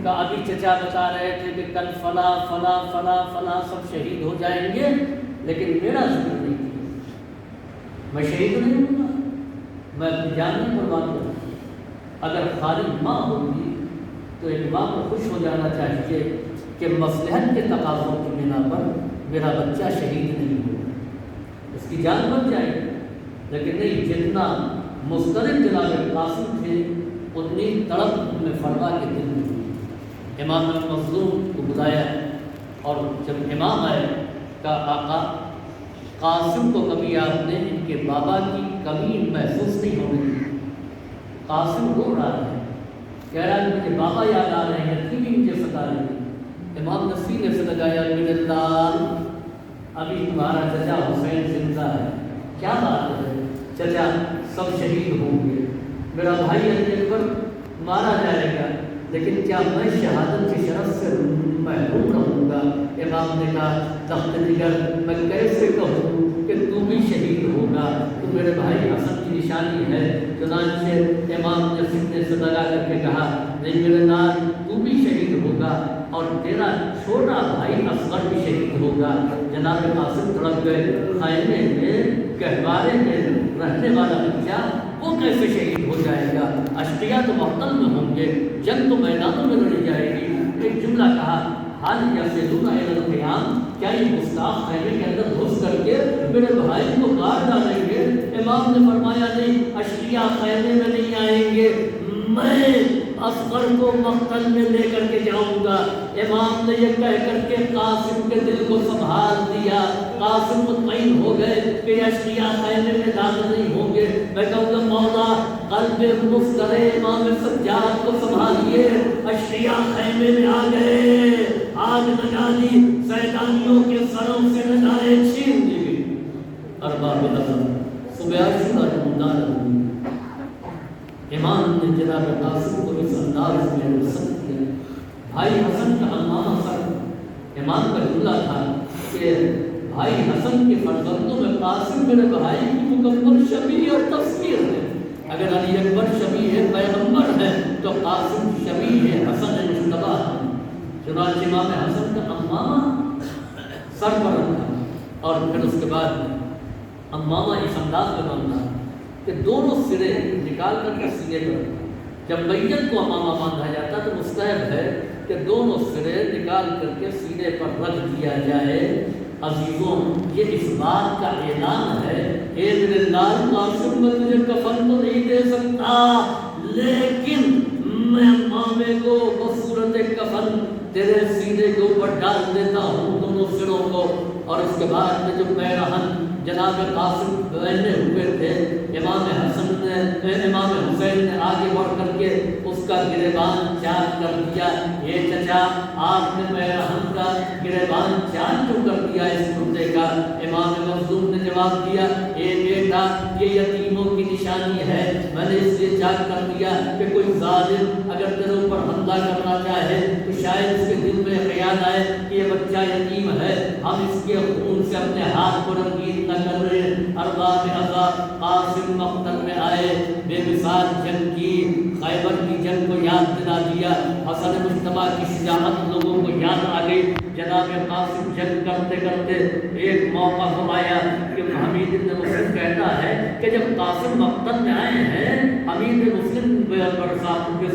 کہ ابھی چچا بتا رہے تھے کہ کل فلاں فلاں فلاں فلاں سب شہید ہو جائیں گے، لیکن میرا ذکر نہیں کیا۔ میں شہید نہیں ہوں گا، میں اپنی جان نہیں قربان کروں۔ اگر خالی ماں ہوگی تو امام کو خوش ہو جانا چاہیے کہ مصلحت کے تقاضوں کی بنا پر میرا بچہ شہید نہیں ہوگا، اس کی جان بچ جائے گی۔ لیکن نہیں، جتنا مسترد جناب قاسم تھے اتنی تڑپ میں فرما کے دل میں ہوئی۔ امام نے مظلوم کو بلایا اور جب امام آئے کہا آقا قاسم کو کبھی آپ نے ان کے بابا کی کمی محسوس نہیں ہونے دی؟ قاسم رو رہا ہے، کہہ رہا ہے مجھے بابا یاد آ رہے ہیں، بھی مجھے ستا رہے ہیں۔ امام نے سینے سے لگایا، میرے لال ابھی تمہارا چچا حسین زندہ ہے۔ کیا بات ہے چچا، سب شہید ہوں گے، میرا بھائی علی اکبر مارا جائے گا، لیکن کیا میں شہادت کی شرف سے محروم رہوں گا؟ امام نے کہا تخت جگر میں کیسے کہوں کہ تو بھی شہید ہوگا، تو میرے بھائی حسن کی نشانی ہے۔ چنانچہ امام نے سینے سے لگا کر کے کہا نہیں میرے لال تو بھی شہید ہوگا اور تیرا چھوٹا بھائی اصغر بھی شہید ہوگا۔ جناب قاسم تڑپ گئے، خیمے میں گہوارے میں رہنے والا بچہ وہ کیسے شہید ہو جائے گا؟ اشقیاء تو مقتل میں ہوں گے، جنگ تو میدانوں میں لڑی جائے گی۔ ایک جملہ کہا حال یفعلون الی القیام، کیا یہ گستاخ خیمے کے اندر گھس کر کے میرے بھائی کو مار ڈالیں گے؟ امام نے فرمایا نہیں، اشقیاء خیمے میں نہیں آئیں گے، میں اصغر کو مقتل میں لے کر کے جاؤں گا۔ امام نے یہ کہہ کر کے قاسم کے دل کو سنبھال دیا۔ قاسم مطمئن ہو گئے کہ اشقیاء خیمے میں داخل نہیں ہوں گے۔ میں کہوں گا مولا قلب مفکر امام سجاد کو سنبھالیے، اشقیاء خیمے میں آ گئے، آگ لگا دی، سیدانیوں کے سروں سے ندائیں چھین دی گئی۔ ارباب اعظم صبح عاشورہ نمودار ہوئی۔ امام نے جناب قاسم کو اس انداز میں رخصت کیا۔ بھائی حسن کا علامہ سر امام کا جملہ تھا کہ بھائی حسن کے فرزندوں میں قاسم میرے بھائی کی مکمل شبیہ اور تصویر ہے۔ اگر علی اکبر شبیہ پیغمبر ہے تو قاسم شبیہ حسن مجتبیٰ ہے۔ چنانچہ امام حسن کا امامہ سر پر رکھا اور پھر اس کے بعد امامہ اس انداز میں باندھا کہ دونوں سرے نکال کر کے سینے پر رکھا۔ جب میت کو امامہ باندھا جاتا تو مستحب ہے کہ دونوں سرے نکال کر کے سینے پر رکھ دیا جائے۔ عزیزوں یہ اس بات کا اعلان ہے اے میرے لال قاسم میں تجھے کفن تو نہیں دے سکتا، لیکن میں امامے کو بصورت کفن تیرے سینے کے اوپر ڈال دیتا ہوں دونوں سروں کو۔ اور اس کے بعد میں جو پیرہن جناب قاسم پہنے ہوئے تھے، امام حسن نے امام حسین نے آگے بڑھ کر کے اس کا گریبان چاک کر دیا۔ یہ چچا آپ نے پیرہن کا گریبان چاک کیوں کر دیا اس کرتے کا؟ امام مظلوم نے جواب دیا اے بیٹا یہ یتیموں کی نشانی ہے، میں نے اس لیے چاک کر دیا کہ کوئی ظالم اگر تیرے اوپر حملہ کرنا چاہے تو شاید اس کے دل میں خیال آئے کہ یہ بچہ یتیم ہے، ہم اس کے خون سے اپنے ہاتھ کو رنگین نہ کر رہے۔ ارباب اعظم قاسم مقتل میں آئے، بے مثال جنگ کی، خیبر کی جنگ کو یاد دلا دیا، حسن مجتبیٰ کی شجاعت لوگوں کو یاد آ گئی۔ جناب قاسم جنگ کرتے کرتے ایک موقع ہو آیا کہ حمید بن مسلم کہتا ہے کہ جب قاسم مقتل میں آئے ہیں، حمید بن مسلم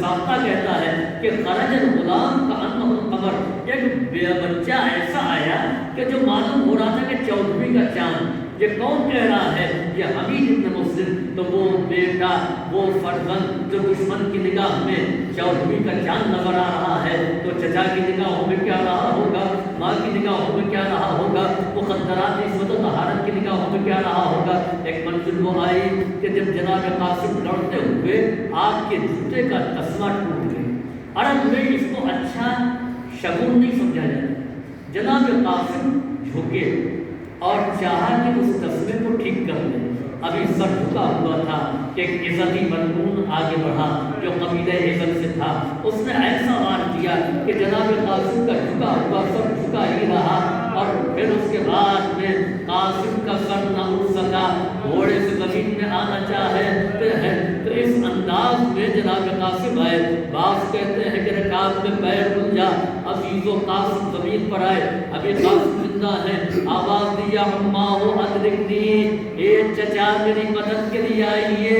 ساختہ کہتا ہے کہ خرج الغلام کأنہ القمر، ایک بچہ ایسا آیا کہ جو معلوم ہو رہا تھا کہ 14ویں کا چاند۔ یہ کون کہہ رہا ہے؟ یہ حمید بن مسلم، تو وہ بیٹا وہ فرزند جو دشمن کی نگاہ میں 14ویں کا چاند نظر آ رہا ہے، تو چچا کی نگاہوں میں کیا رہا ہوگا، ماں کی نگاہوں میں کیا رہا ہوگا، مخدرات عصمت و طہارت کی نگاہوں میں کیا رہا ہوگا۔ ایک منزل وہ آئی کہ جب جناب قاسم لڑتے ہوئے آپ کے جوتے کا تسمہ ٹوٹ گیا۔ عرب میں اس کو اچھا شگون نہیں سمجھا جاتا۔ جناب قاسم جھکے اور چاہا کہ اس تسمے کو ٹھیک کر دے۔ ابھی سر جھکا ہوا تھا کہ ایک عزتی ملعون آگے بڑھا جو قبیلہ عزت سے تھا، اس نے ایسا وار کیا کہ جناب قاسم کا جھکا ہوا سر جھکا ہی رہا، اور پھر اس کے بعد میں قاسم کا سر نہ اٹھ سکا، گھوڑے سے زمین میں آنا چاہتے ہیں تو اس انداز میں جناب قاسم آئے۔ بعض کہتے ہیں کہ رکاب میں پیر ڈل جا، عزیز و قاسم زمین پر آئے، ابھی قاسم زندہ ہیں، آواز دیا اماں ہو ادرکنی، اے چچا میری مدد کے لیے آئیے۔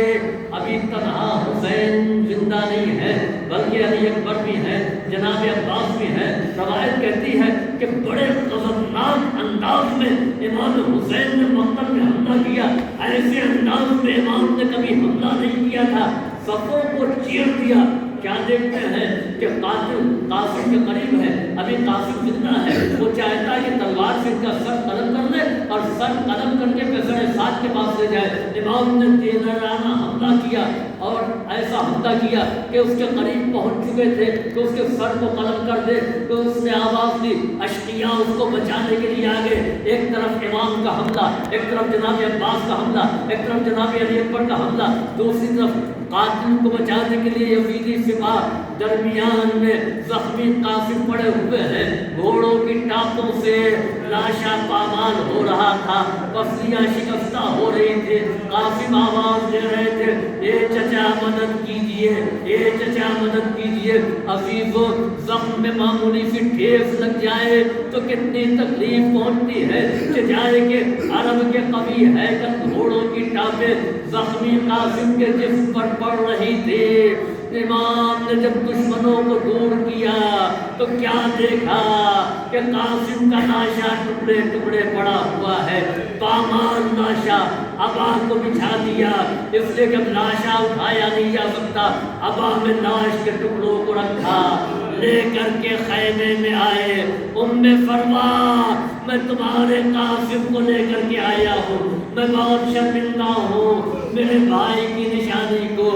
ابھی تنہا حسین زندہ نہیں ہے بلکہ علی اکبر بھی ہیں، جناب عباس بھی ہیں۔ روایت کہتی ہے کہ بڑے غضبناک انداز میں امام حسین نے مقتل میں حملہ کیا، ایسے انداز میں امام نے کبھی حملہ نہیں کیا تھا، صفوں کو چیر دیا۔ کیا دیکھتے ہیں کہ قاتل قاسم کے قریب ہے، ابھی قاسم زندہ ہے، وہ چاہتا ہے کہ تلوار سے ان کا سر قلم کر لے اور سر قلم کر کے پیسر ساتھ کے پاس لے جائے۔ امام نے تیزرانہ حملہ کیا اور ایسا حملہ کیا کہ اس کے قریب پہنچ چکے تھے کہ اس کے سر کو قلم کر دے، تو اس نے آواز دی، اشقیاء اس کو بچانے کے لیے آگے۔ ایک طرف امام کا حملہ، ایک طرف جناب عباس کا حملہ، ایک طرف جناب علی اکبر کا حملہ، دوسری طرف قاتل کو بچانے کے لیے یزیدی سپاہ درمیان میں زخمی قاسم پڑے ہوئے ہیں، گھوڑوں کی ٹانگوں سے لاشا پامال ہو رہا تھا، پسلیاں شکستہ ہو رہی تھی۔ قاسم آواز دے رہے تھے، اے چچا مدد کیجئے، اے چچا مدد کیجئے۔ عزیزو، زخم میں معمولی سی ٹھیس لگ جائے تو کتنی تکلیف پہنچتی ہے کہ جائے کہ عرب کے قوی ہیکل گھوڑوں کی ٹانگیں زخمی قاسم کے جسم پر پڑ رہی تھی۔ امام نے جب دشمنوں کو دور کیا تو کیا دیکھا کہ قاسم کا لاشا ٹکڑے ٹکڑے پڑا ہوا ہے، پامال لاشا۔ ابا کو بچھا دیا، اس لیے جب لاشا اٹھایا نہیں جا سکتا، ابا میں لاش کے ٹکڑوں کو رکھا، لے کر کے خیمے میں آئے۔ ام فرما، میں تمہارے قاسم کو لے کر کے آیا ہوں، میں بہت شرمندہ ہوں، میرے بھائی کی نشانی کو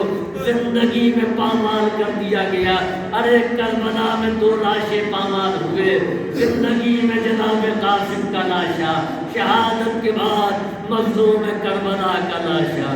زندگی میں پامال کر دیا گیا۔ ارے کربلا میں 2 لاشیں پامال ہوئے، زندگی میں جناب قاسم کا لاشا، شہادت کے بعد مظلوم کربلا کا لاشا۔